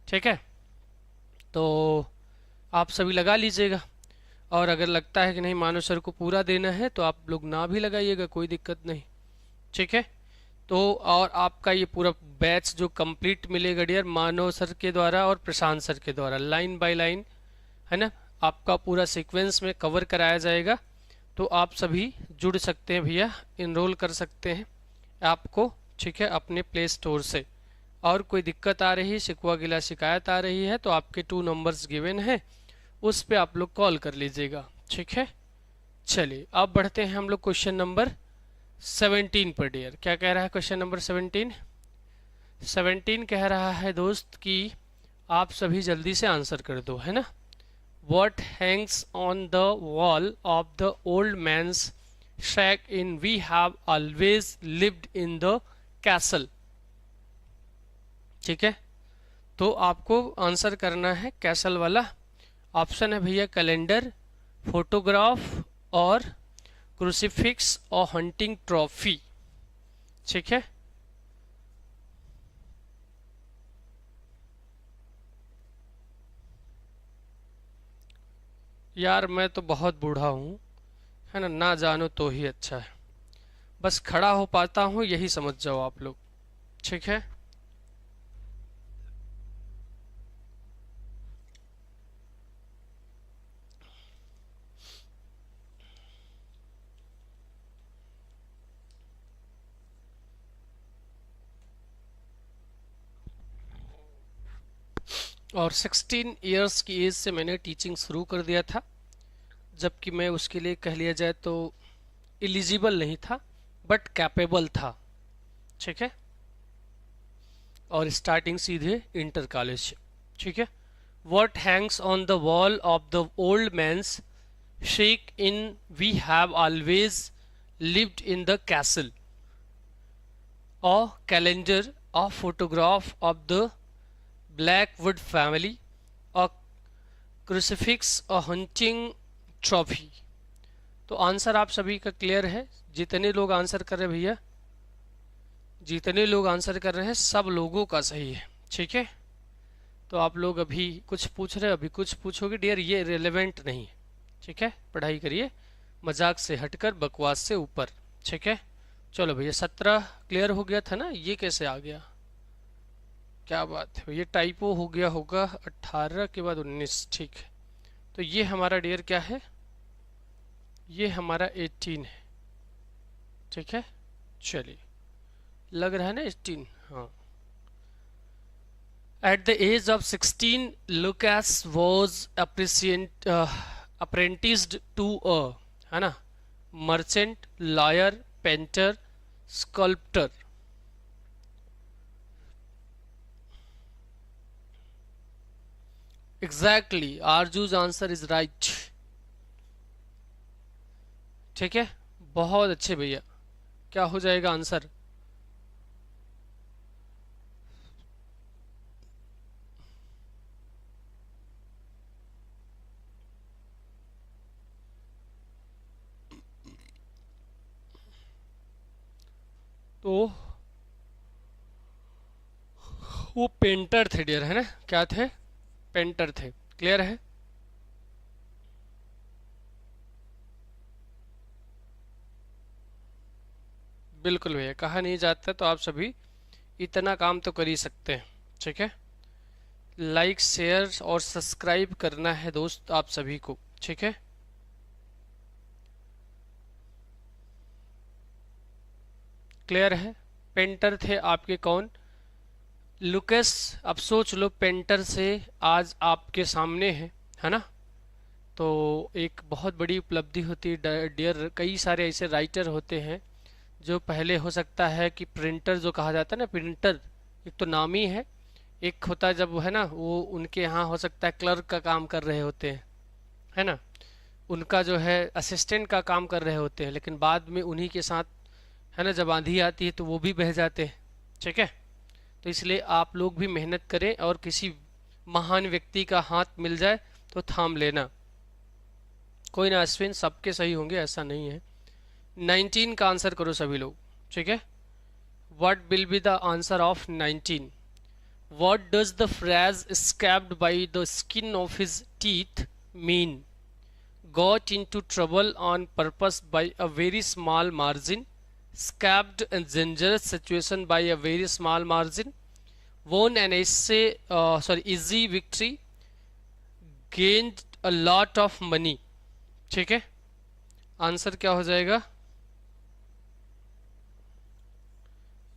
ठीक है, तो आप सभी लगा लीजिएगा। और अगर लगता है कि नहीं मानव सर को पूरा देना है तो आप लोग ना भी लगाइएगा, कोई दिक्कत नहीं। ठीक है, तो और आपका ये पूरा बैच जो कंप्लीट मिलेगा डियर, मानव सर के द्वारा और प्रशांत सर के द्वारा, लाइन बाय लाइन, है ना, आपका पूरा सीक्वेंस में कवर कराया जाएगा। तो आप सभी जुड़ सकते हैं भैया, इनरोल कर सकते हैं ऐप को। ठीक है, अपने प्ले स्टोर से। और कोई दिक्कत आ रही है, शिकवा गिला शिकायत आ रही है, तो आपके 2 नंबर्स गिवन है, उस पे आप लोग कॉल कर लीजिएगा। ठीक है, चलिए अब बढ़ते हैं हम लोग क्वेश्चन नंबर 17 पर डियर। क्या कह रहा है क्वेश्चन नंबर 17? 17 कह रहा है दोस्त कि आप सभी जल्दी से आंसर कर दो, है ना। What hangs on the wall of the old man's shack in We Have Always Lived in the Castle? ठीक है, तो आपको आंसर करना है कैसल वाला। ऑप्शन है भैया कैलेंडर, फोटोग्राफ और क्रूसीफिक्स और हंटिंग ट्रॉफी। ठीक है, यार मैं तो बहुत बूढ़ा हूँ, है ना, ना जानो तो ही अच्छा है, बस खड़ा हो पाता हूँ यही समझ जाओ आप लोग। ठीक है, और 16 इयर्स की एज से मैंने टीचिंग शुरू कर दिया था, जबकि मैं उसके लिए कह लिया जाए तो एलिजिबल नहीं था, बट कैपेबल था। ठीक है, और स्टार्टिंग सीधे इंटर कॉलेज से। ठीक है, what hangs on the wall of the old man's shack in we have always lived in the castle, a calendar, a photograph of the Blackwood family, a crucifix, a hunting trophy. तो answer आप सभी का clear है? जितने लोग answer कर रहे हैं भैया, जितने लोग आंसर कर रहे हैं सब लोगों का सही है। ठीक है, तो आप लोग अभी कुछ पूछ रहे हो, अभी कुछ पूछोगे डियर, ये रिलेवेंट नहीं है। ठीक है, पढ़ाई करिए, मजाक से हटकर, बकवास से ऊपर। ठीक है, चलो भैया 17 क्लियर हो गया था ना, ये कैसे आ गया, क्या बात है, ये टाइपो हो गया होगा, 18 के बाद 19। ठीक है, तो ये हमारा डियर क्या है, ये हमारा 18 है। ठीक है, चलिए, लग रहा है ना 18, हाँ। At the age of 16, Lucas was apprenticed to a, है ना, merchant, lawyer, painter, sculptor. Exactly, Arju's answer is right. ठीक है, बहुत अच्छे भैया, क्या हो जाएगा आंसर? वो वो पेंटर थे डियर, है ना? क्या थे? पेंटर थे। क्लियर है? बिल्कुल भैया, कहा नहीं जाता, तो आप सभी इतना काम तो कर ही सकते हैं। ठीक है, लाइक शेयर और सब्सक्राइब करना है दोस्त आप सभी को। ठीक है, क्लियर है? पेंटर थे आपके कौन? लुकेस। अब सोच लो, पेंटर से आज आपके सामने है ना? तो एक बहुत बड़ी उपलब्धि होती है डियर। कई सारे ऐसे राइटर होते हैं जो पहले हो सकता है कि प्रिंटर जो कहा जाता है ना, प्रिंटर एक तो नाम ही है, एक होता है जब है ना वो उनके यहाँ हो सकता है क्लर्क का काम कर रहे होते हैं, है ना, उनका जो है असिस्टेंट का काम कर रहे होते हैं, लेकिन बाद में उन्हीं के साथ है ना जब आंधी आती है तो वो भी बह जाते हैं। ठीक है, तो इसलिए आप लोग भी मेहनत करें और किसी महान व्यक्ति का हाथ मिल जाए तो थाम लेना। कोई ना अश्विन, सबके सही होंगे ऐसा नहीं है। 19 का आंसर करो सभी लोग। ठीक है, what will be the answer of 19? What does the phrase scabbed by the skin of his teeth mean? Got into trouble on purpose by a very small margin. Scabbed in dangerous situation by a very small margin. Won an easy victory. Gained a lot of money. ठीक है, answer क्या हो जाएगा?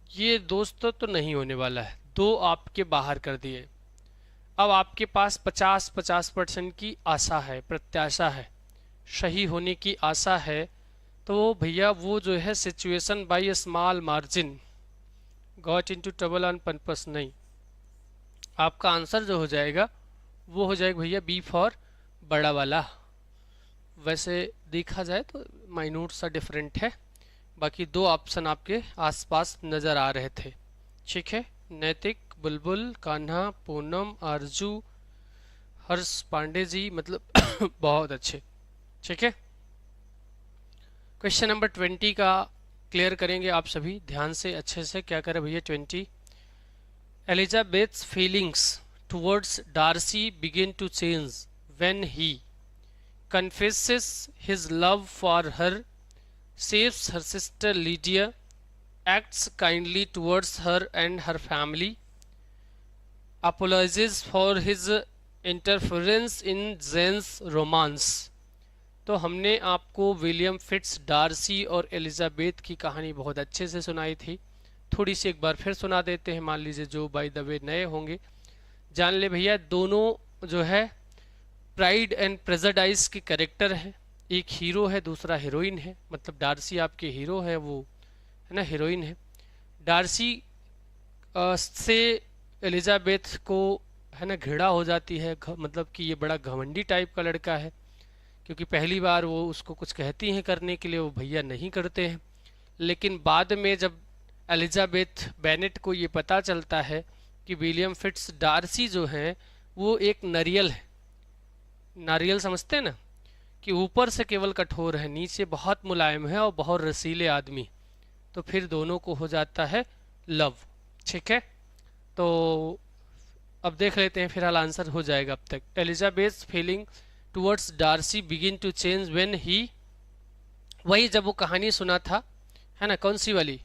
ये दोस्तों तो नहीं होने वाला है, दो आपके बाहर कर दिए। अब आपके पास 50-50% की आशा है, प्रत्याशा है, सही होने की आशा है। तो भैया वो जो है situation by small margin, got into trouble on purpose नहीं। आपका आंसर जो हो जाएगा वो हो जाएगा भैया बी फॉर बड़ा वाला। वैसे देखा जाए तो माइन्यूट सा डिफरेंट है, बाकी दो ऑप्शन आपके आसपास नज़र आ रहे थे। ठीक है, नैतिक, बुलबुल, कान्हा, पूनम, आरजू, हर्ष पांडे जी, मतलब बहुत अच्छे। ठीक है, क्वेश्चन नंबर 20 का क्लियर करेंगे आप सभी ध्यान से अच्छे से। क्या करें भैया? 20, Elizabeth's feelings towards Darcy begin to change when he confesses his love for her, saves her sister Lydia, acts kindly towards her and her family, apologizes for his interference in Jane's romance। तो हमने आपको William fits Darcy और Elizabeth की कहानी बहुत अच्छे से सुनाई थी, थोड़ी सी एक बार फिर सुना देते हैं। मान लीजिए जो बाय द वे नए होंगे जान ले भैया, दोनों जो है प्राइड एंड प्रेजुडाइज की कैरेक्टर है। एक हीरो है, दूसरा हीरोइन है, मतलब डार्सी आपके हीरो है, वो है ना हीरोइन है। डार्सी से एलिजाबेथ को है ना घृणा हो जाती है, मतलब कि ये बड़ा घमंडी टाइप का लड़का है, क्योंकि पहली बार वो उसको कुछ कहती हैं करने के लिए, वो भैया नहीं करते हैं। लेकिन बाद में जब एलिजाबेथ बेनेट को ये पता चलता है कि विलियम फिट्स डार्सी जो है वो एक नरियल है, नारियल समझते हैं ना, कि ऊपर से केवल कठोर है, नीचे बहुत मुलायम है और बहुत रसीले आदमी, तो फिर दोनों को हो जाता है लव। ठीक है, तो अब देख लेते हैं, फिलहाल आंसर हो जाएगा अब तक। Elizabeth feeling towards Darcy begin to change when he, वही जब वो कहानी सुना था, है ना, कौन सी वाली?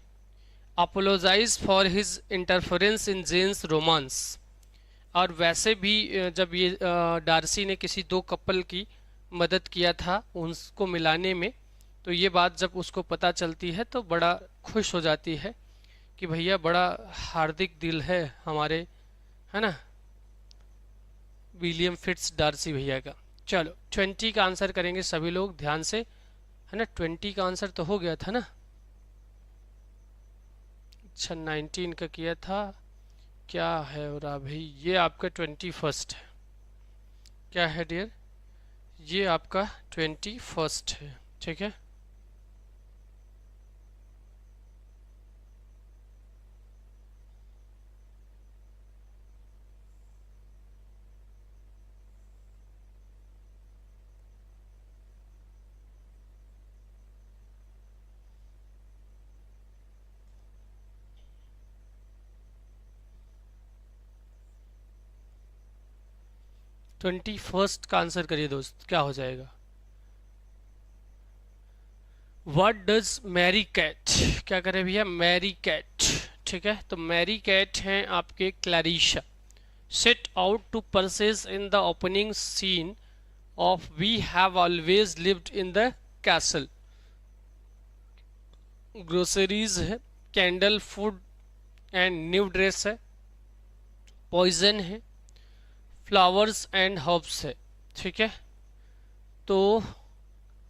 Apologize for his interference in Jane's romance. और वैसे भी जब ये डार्सी ने किसी दो कपल की मदद किया था उनको मिलाने में, तो ये बात जब उसको पता चलती है तो बड़ा खुश हो जाती है कि भैया बड़ा हार्दिक दिल है हमारे, है ना, विलियम फिट्स डार्सी भैया का। चलो 20 का आंसर करेंगे सभी लोग ध्यान से, है ना। 20 का आंसर तो हो गया था ना? अच्छा, 19 का किया था, क्या है हो रहा भाई? ये आपका 21 है, क्या है डियर? ये आपका 21 है। ठीक है, 21 का आंसर करिए दोस्त, क्या हो जाएगा? व्हाट डज मैरी कैट, क्या करे भैया? मैरी कैट, ठीक है। तो मैरी कैट हैं आपके Clarissa. Set out to purchase in the opening scene of we have always lived in the castle. Groceries है, candle, food and new dress है, पॉइजन है, फ्लावर्स एंड हर्ब्स है, ठीक है। तो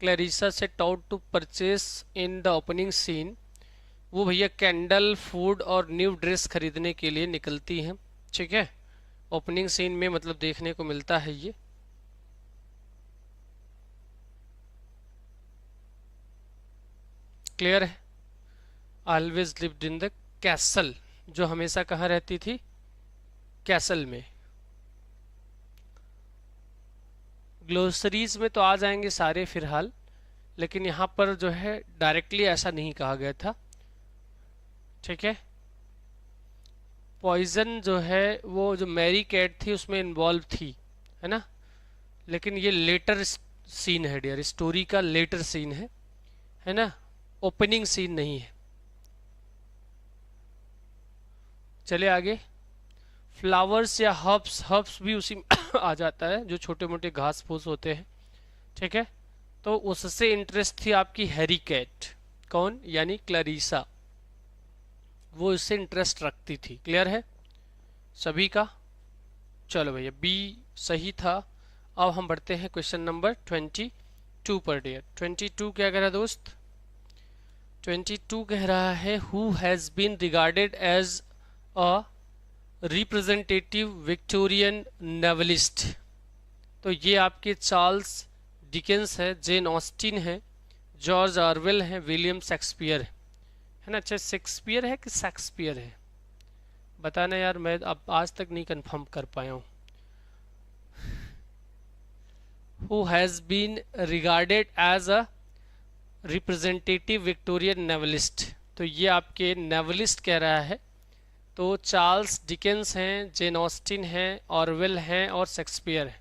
Clarissa set out to purchase in the opening scene, वो भैया candle, food और न्यू ड्रेस खरीदने के लिए निकलती हैं, ठीक है। ओपनिंग सीन में मतलब देखने को मिलता है ये। क्लियर है? Always lived in the castle, जो हमेशा कहाँ रहती थी? कैसल में। ग्लोसरीज में तो आ जाएंगे सारे फिलहाल, लेकिन यहाँ पर जो है डायरेक्टली ऐसा नहीं कहा गया था, ठीक है। पॉइजन जो है वो जो मैरी कैट थी उसमें इन्वॉल्व थी, है ना, लेकिन ये लेटर सीन है डियर, स्टोरी का लेटर सीन है ना, ओपनिंग सीन नहीं है। चले आगे। फ्लावर्स या हर्ब्स, हर्ब्स भी उसी में आ जाता है, जो छोटे मोटे घास फूस होते हैं, ठीक है। तो उससे इंटरेस्ट थी आपकी हैरी कैट, कौन? यानी क्लैरिसा, वो इससे इंटरेस्ट रखती थी। क्लियर है सभी का? चलो भैया बी सही था। अब हम बढ़ते हैं क्वेश्चन नंबर 22 पर डियर। 22 क्या कह रहा है दोस्त? 22 कह रहा है who has been regarded as a representative Victorian novelist. तो ये आपके चार्ल्स डिकेंस है, जेन ऑस्टिन है, जॉर्ज ऑरवेल है, विलियम शेक्सपियर है ना। अच्छा, शेक्सपियर है कि शेक्सपियर है? बताना यार, मैं अब आज तक नहीं कंफर्म कर पाया हूँ। Who has been regarded as a representative Victorian novelist, तो ये आपके नॉवेलिस्ट कह रहा है। तो चार्ल्स डिकेंस हैं, जेन ऑस्टिन हैं, ऑरवेल हैं और शेक्सपियर हैं।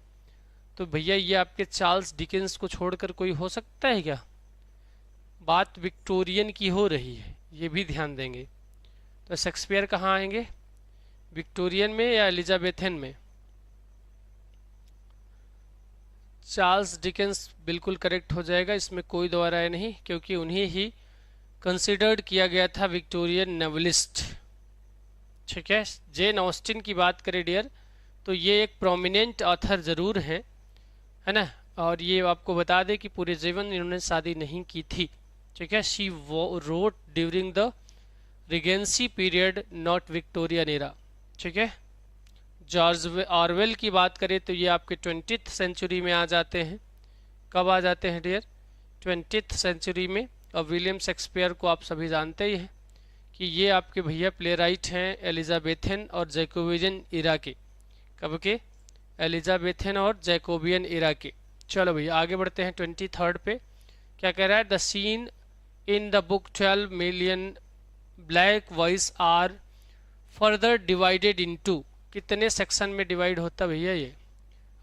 तो भैया ये आपके चार्ल्स डिकेंस को छोड़कर कोई हो सकता है क्या? बात विक्टोरियन की हो रही है, ये भी ध्यान देंगे। तो शेक्सपियर कहाँ आएंगे, विक्टोरियन में या एलिजाबेथन में? चार्ल्स डिकेंस बिल्कुल करेक्ट हो जाएगा, इसमें कोई दो राय नहीं, क्योंकि उन्हें ही कंसिडर्ड किया गया था विक्टोरियन नॉवेलिस्ट, ठीक है। जेन ऑस्टिन की बात करें डियर, तो ये एक प्रोमिनेंट ऑथर ज़रूर है ना, और ये आपको बता दें कि पूरे जीवन इन्होंने शादी नहीं की थी, ठीक है। She wrote during the Regency period, not Victorian era, ठीक है। जॉर्ज ऑरवेल की बात करें तो ये आपके 20th सेंचुरी में आ जाते हैं। कब आ जाते हैं डियर? 20th सेंचुरी में। और विलियम शेक्सपियर को आप सभी जानते ही हैं कि ये आपके भैया प्ले राइट हैं एलिजाबेथन और जैकोबियन इरा के। कब के? एलिजाबेथन और जैकोबियन इरा के। चलो भैया आगे बढ़ते हैं 23rd पे। क्या कह रहा है? The scene in the book 12 million black voice are further divided into, कितने सेक्शन में डिवाइड होता भैया ये?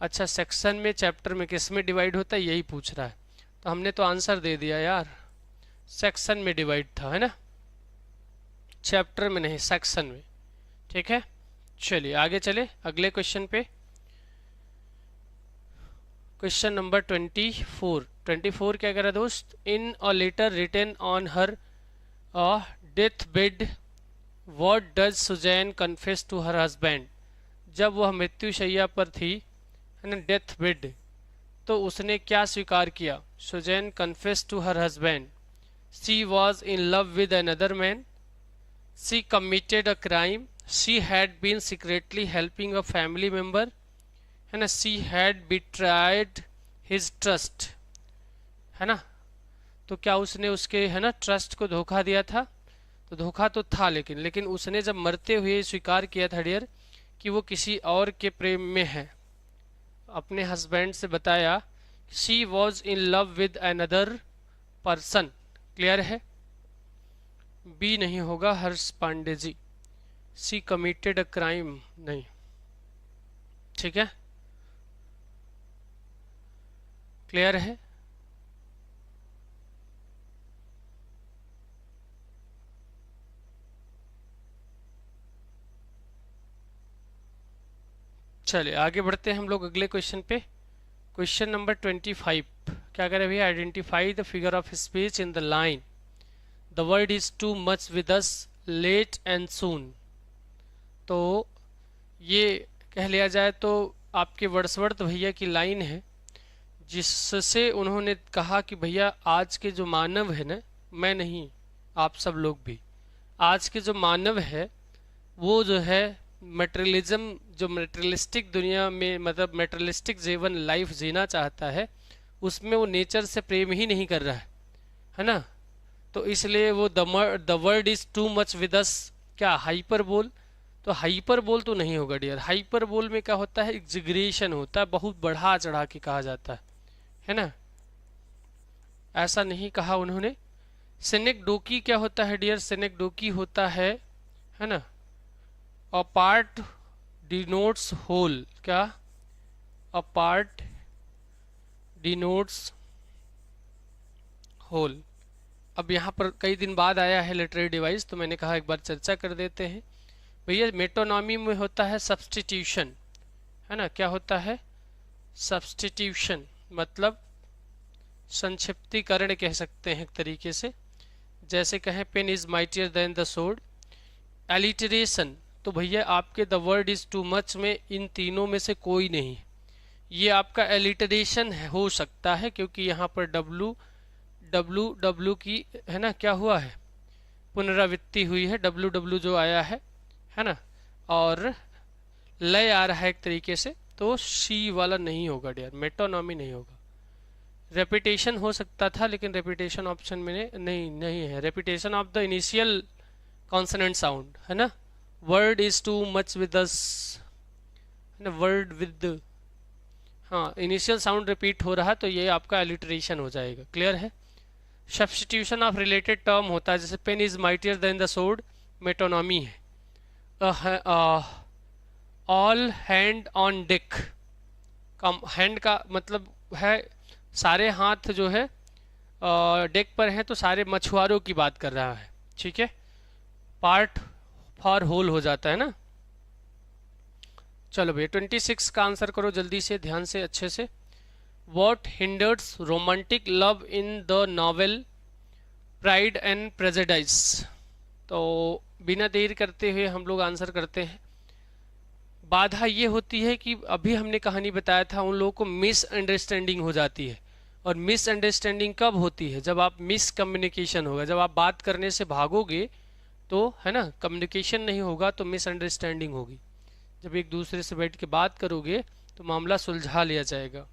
अच्छा, सेक्शन में, चैप्टर में, किस में डिवाइड होता है यही पूछ रहा है। तो हमने तो आंसर दे दिया यार, सेक्शन में डिवाइड था, है ना, चैप्टर में नहीं, सेक्शन में, ठीक है। चलिए आगे चले अगले क्वेश्चन पे। क्वेश्चन नंबर 24 क्या कह रहा है दोस्त? In a letter written on her death bed what does Susan confess to her husband. जब वह मृत्युशैया पर थी, है ना, डेथ बेड, तो उसने क्या स्वीकार किया? Suzanne confess to her husband she was in love with another man, she committed a crime, she had been secretly helping a family member, है ना, she had betrayed his trust, है ना। तो क्या उसने उसके, है ना, ट्रस्ट को धोखा दिया था? तो धोखा तो था, लेकिन उसने जब मरते हुए स्वीकार किया था डियर कि वो किसी और के प्रेम में है, अपने हस्बैंड से बताया she was in love with another person. Clear है? बी नहीं होगा हर्ष Pandey ji, she committed a crime नहीं, ठीक है। क्लियर है? चलिए आगे बढ़ते हैं हम लोग अगले क्वेश्चन पे। क्वेश्चन नंबर 25 क्या करें भैया? Identify the figure of speech in the line the word is too much with us late and soon. तो ये कह लिया जाए तो आपके वर्ड्सवर्थ भैया की लाइन है, जिससे उन्होंने कहा कि भैया आज के जो मानव है ना, मैं नहीं, आप सब लोग भी, आज के जो मानव है वो जो है मटेरियलिज्म, जो मटेरियलिस्टिक दुनिया में मतलब मटेरियलिस्टिक जीवन लाइफ जीना चाहता है, उसमें वो नेचर से प्रेम ही नहीं कर रहा है ना। तो इसलिए वो the word is too much with अस, क्या हाइपर बोल? तो हाइपर बोल तो नहीं होगा डियर। हाइपर बोल में क्या होता है? एग्जिग्रेशन होता है, बहुत बढ़ा चढ़ा के कहा जाता है ना। ऐसा नहीं कहा उन्होंने। सेनेक्डोकी क्या होता है डियर? सेनेक्डोकी होता है ना, अ पार्ट डिनोट्स होल। क्या? A part denotes whole. अब यहाँ पर कई दिन बाद आया है लिटरेरी डिवाइस, तो मैंने कहा एक बार चर्चा कर देते हैं। भैया मेटोनॉमी में होता है सब्स्टिट्यूशन, है ना। क्या होता है? सब्स्टिट्यूशन मतलब संक्षिप्तीकरण कह सकते हैं एक तरीके से। जैसे कहें pen is mightier than the sword. Alliteration, तो भैया आपके the word is too much में इन तीनों में से कोई नहीं, ये आपका एलिटरेशन हो सकता है, क्योंकि यहाँ पर डब्लू डब्लू डब्लू की है ना क्या हुआ है? पुनरावृत्ति हुई है, डब्लू डब्लू जो आया है ना, और लय आ रहा है एक तरीके से, तो शी वाला नहीं होगा डियर, मेटोनॉमी नहीं होगा। रेपिटेशन हो सकता था, लेकिन रेपिटेशन ऑप्शन में नहीं है। Repetition of the initial consonant sound, है ना। Word is too much with अस, है ना, वर्ड विद, हाँ इनिशियल साउंड रिपीट हो रहा, तो ये आपका एलिटरेशन हो जाएगा। क्लियर है? सब्स्टिट्यूशन ऑफ रिलेटेड टर्म होता है, जैसे pen is mightier than the sword, metonymy है। All hand on deck, hand का मतलब है सारे हाथ जो है डेक पर हैं, तो सारे मछुआरों की बात कर रहा है, ठीक है। पार्ट फॉर होल हो जाता है ना। चलो भैया 26 का आंसर करो जल्दी से, ध्यान से, अच्छे से। What hinders romantic love in the novel pride and prejudice. तो बिना देर करते हुए हम लोग आंसर करते हैं। बाधा ये होती है कि अभी हमने कहानी बताया था, उन लोगों को मिसअंडरस्टैंडिंग हो जाती है। और मिसअंडरस्टैंडिंग कब होती है? जब आप मिसकम्युनिकेशन होगा, जब आप बात करने से भागोगे तो, है ना, कम्युनिकेशन नहीं होगा तो मिसअंडरस्टैंडिंग होगी। जब एक दूसरे से बैठ के बात करोगे तो मामला सुलझा लिया जाएगा।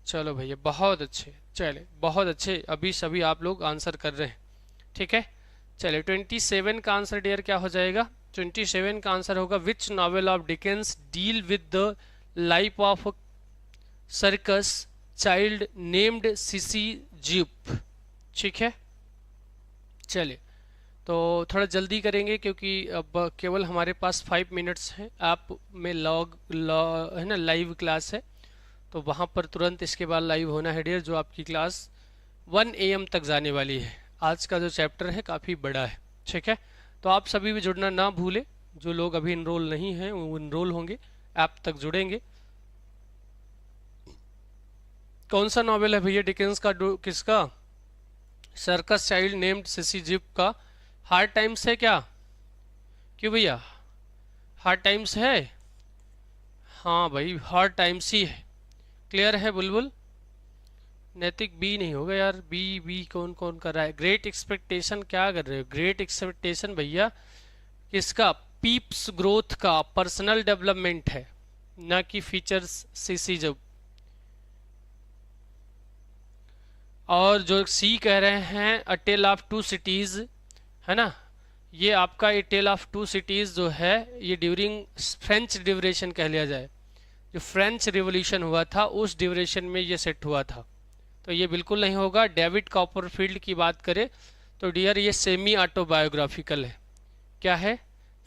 चलो भैया बहुत अच्छे, चले बहुत अच्छे, अभी सभी आप लोग आंसर कर रहे हैं, ठीक है। चले 27 का आंसर डियर क्या हो जाएगा? 27 का आंसर होगा which novel of Dickens deal with the life of circus child named Sissy Jupe. ठीक है, चलिए तो थोड़ा जल्दी करेंगे क्योंकि अब केवल हमारे पास 5 मिनट्स हैं। आप में लॉग है ना, लाइव क्लास है, तो वहाँ पर तुरंत इसके बाद लाइव होना है डियर, जो आपकी क्लास 1 AM तक जाने वाली है। आज का जो चैप्टर है काफ़ी बड़ा है, ठीक है। तो आप सभी भी जुड़ना ना भूलें, जो लोग अभी इनरोल नहीं हैं वो इनरोल होंगे, ऐप तक जुड़ेंगे। कौन सा नॉवेल है भैया डिकेंस का? किसका? Circus child named Sissy Jupe का। हार्ड टाइम्स है क्या? क्यों भैया हार्ड टाइम्स है? हाँ भाई हार्ड टाइम्स ही है। क्लियर है बुलबुल? नैतिक बी नहीं होगा यार, बी बी कौन कौन कर रहा है? ग्रेट एक्सपेक्टेशन क्या कर रहे हो? ग्रेट एक्सपेक्टेशन भैया किसका? पीप्स ग्रोथ का पर्सनल डेवलपमेंट है, ना कि फीचर्स सीसी जब। और जो सी कह रहे हैं अ टेल ऑफ टू सिटीज, है ना, ये आपका ए टेल ऑफ टू सिटीज जो है ये ड्यूरिंग फ्रेंच ड्यूरेशन कह लिया जाए, जो फ्रेंच रिवॉल्यूशन हुआ था उस ड्यूरेशन में ये सेट हुआ था, तो ये बिल्कुल नहीं होगा। डेविड कॉपरफील्ड की बात करें तो डियर ये सेमी ऑटोबायोग्राफिकल है। क्या है?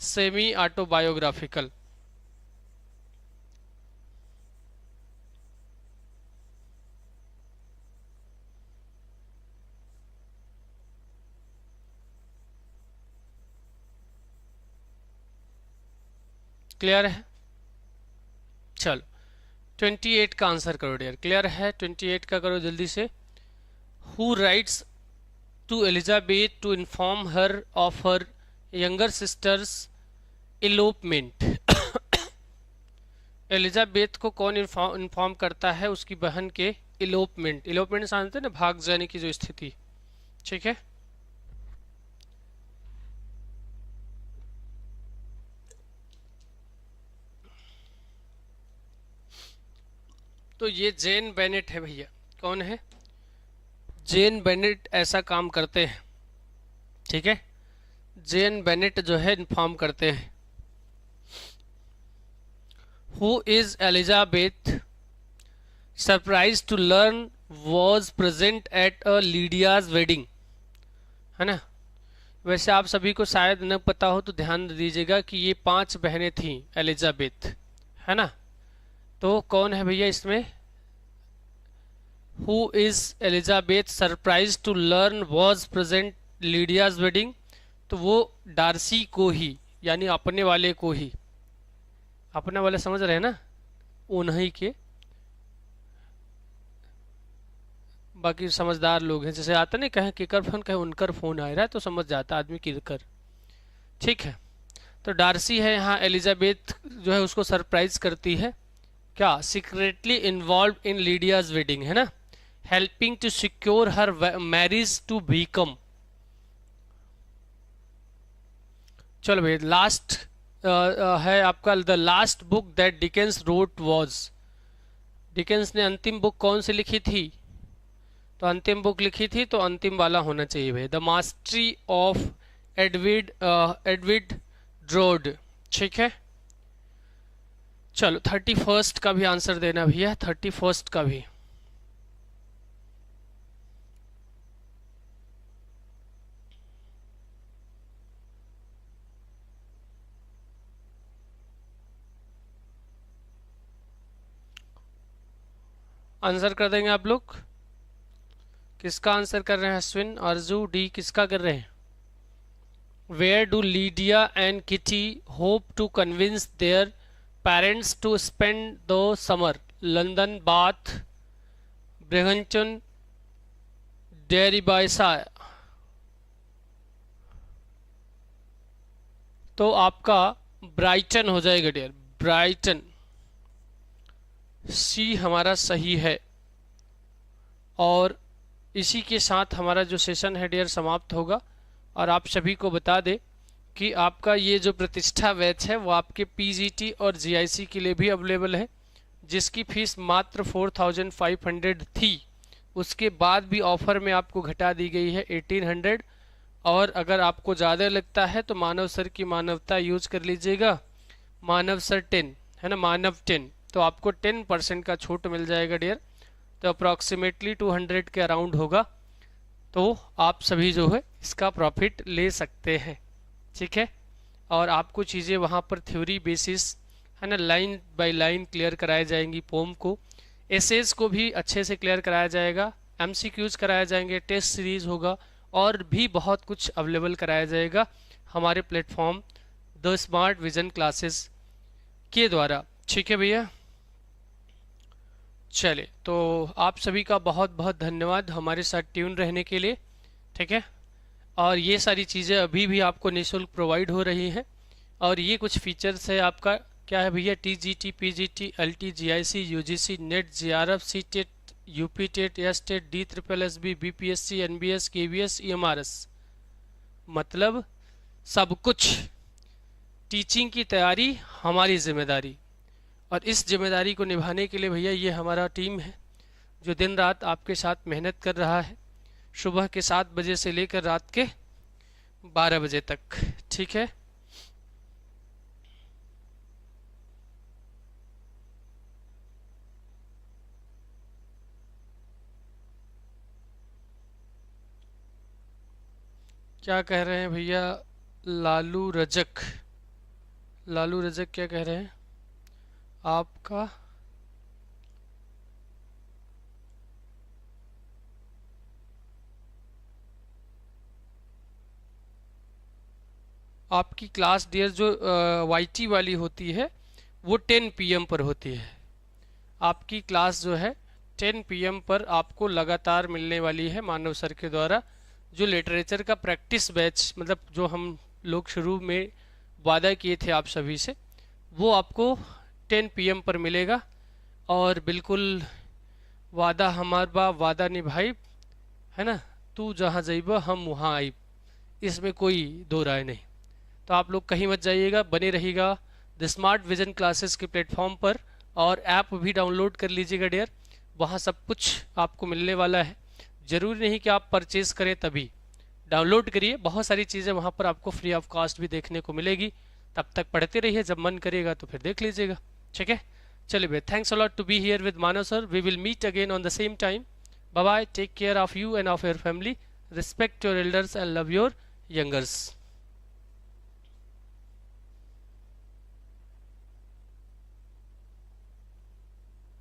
Semi autobiographical. क्लियर है? चलो 28 का आंसर करो डियर। क्लियर है? 28 का करो जल्दी से। Who writes to Elizabeth to inform her of her younger sisters elopement. Elizabeth को कौन इन्फॉर्म करता है उसकी बहन के इलोपमेंट। इलोपमेंट जानते हैं ना, भाग जाने की जो स्थिति। ठीक है, तो ये जेन बेनेट है भैया। कौन है? जेन बेनेट ऐसा काम करते हैं। ठीक है, जेन बेनेट जो है इन्फॉर्म करते हैं। Who is Elizabeth surprise to learn was present at a Lydia's wedding, है ना। वैसे आप सभी को शायद न पता हो तो ध्यान दीजिएगा कि ये 5 बहनें थीं एलिजाबेथ, है ना। तो कौन है भैया इसमें? Who is Elizabeth surprise to learn was present Lydia's wedding, तो वो डार्सी को ही, यानी अपने वाले को ही, अपने वाले समझ रहे हैं ना, उन्हीं के। बाकी समझदार लोग हैं, जैसे आता नहीं कहें किकर फोन, कहें उनकर फोन आ रहा है, तो समझ जाता आदमी किकर। ठीक है, तो डार्सी है यहाँ, एलिजाबेथ जो है उसको सरप्राइज करती है, क्या? Secretly involve in Lydia's wedding, है ना, helping to secure her marriage to become. चलो भाई लास्ट है आपका, the last book that Dickens wrote was. Dickens ने अंतिम बुक कौन सी लिखी थी? तो अंतिम बुक लिखी थी तो अंतिम वाला होना चाहिए भाई, द मास्टरी ऑफ एडविड ड्रोड। ठीक है, चलो 31st का भी आंसर देना भैया, 31st का भी। आंसर कर देंगे आप लोग? किसका आंसर कर रहे हैं? अश्विन, अर्जू, डी, किसका कर रहे हैं? Where do Lydia and Kitty hope to convince their parents to spend the summer? London, Bath, Brighton, Derbyshire. तो आपका ब्राइटन हो जाएगा डियर, ब्राइटन। सी हमारा सही है। और इसी के साथ हमारा जो सेशन है डियर समाप्त होगा। और आप सभी को बता दें कि आपका ये जो प्रतिष्ठा बैच है वो आपके पीजीटी और जीआईसी के लिए भी अवेलेबल है, जिसकी फीस मात्र 4500 थी। उसके बाद भी ऑफर में आपको घटा दी गई है 1800। और अगर आपको ज़्यादा लगता है तो मानव सर की मानवता यूज कर लीजिएगा, मानव सर 10, है ना, मानव 10, तो आपको 10% का छूट मिल जाएगा डियर। तो अप्रॉक्सीमेटली 200 के अराउंड होगा। तो आप सभी जो है इसका प्रॉफिट ले सकते हैं। ठीक है, और आपको चीज़ें वहाँ पर थ्योरी बेसिस, है ना, लाइन बाय लाइन क्लियर कराई जाएंगी। पोम को, एसेज को भी अच्छे से क्लियर कराया जाएगा, एमसीक्यूज कराए जाएंगे, टेस्ट सीरीज होगा, और भी बहुत कुछ अवेलेबल कराया जाएगा हमारे platform the smart vision classes के द्वारा। ठीक है भैया, चले तो आप सभी का बहुत बहुत धन्यवाद हमारे साथ ट्यून रहने के लिए। ठीक है, और ये सारी चीज़ें अभी भी आपको निःशुल्क प्रोवाइड हो रही हैं। और ये कुछ फीचर्स है आपका, क्या है भैया? TGT, PGT, LT, GIC, UGC, NET, JRF, CTET, UP TET, S TET, D triple S B, BPSC, NBS, KVS, EMRS, मतलब सब कुछ। टीचिंग की तैयारी हमारी जिम्मेदारी, और इस जिम्मेदारी को निभाने के लिए भैया ये हमारा टीम है जो दिन रात आपके साथ मेहनत कर रहा है, सुबह के 7 बजे से लेकर रात के 12 बजे तक। ठीक है, क्या कह रहे हैं भैया? लालू रजक, लालू रजक क्या कह रहे हैं आपका? आपकी क्लास डियर जो वाईटी वाली होती है वो 10 PM पर होती है। आपकी क्लास जो है 10 PM पर आपको लगातार मिलने वाली है मानव सर के द्वारा। जो लिटरेचर का प्रैक्टिस बैच, मतलब जो हम लोग शुरू में वादा किए थे आप सभी से, वो आपको 10 PM पर मिलेगा। और बिल्कुल वादा हमारा वादा निभाई, है ना, तू जहाँ जाइब हम वहाँ आइब, इसमें कोई दो राय नहीं। तो आप लोग कहीं मत जाइएगा, बने रहिएगा द स्मार्ट विजन क्लासेस के प्लेटफॉर्म पर। और ऐप भी डाउनलोड कर लीजिएगा डियर, वहाँ सब कुछ आपको मिलने वाला है। ज़रूरी नहीं कि आप परचेज़ करें तभी, डाउनलोड करिए, बहुत सारी चीज़ें वहाँ पर आपको फ्री ऑफ कॉस्ट भी देखने को मिलेगी। तब तक पढ़ते रहिए, जब मन करेगा तो फिर देख लीजिएगा, ठीक है। चलिए भैया, thanks a lot to be here with Manav sir. We will meet again on the same time. Bye bye, take care of you and of your family, respect your elders and love your youngers.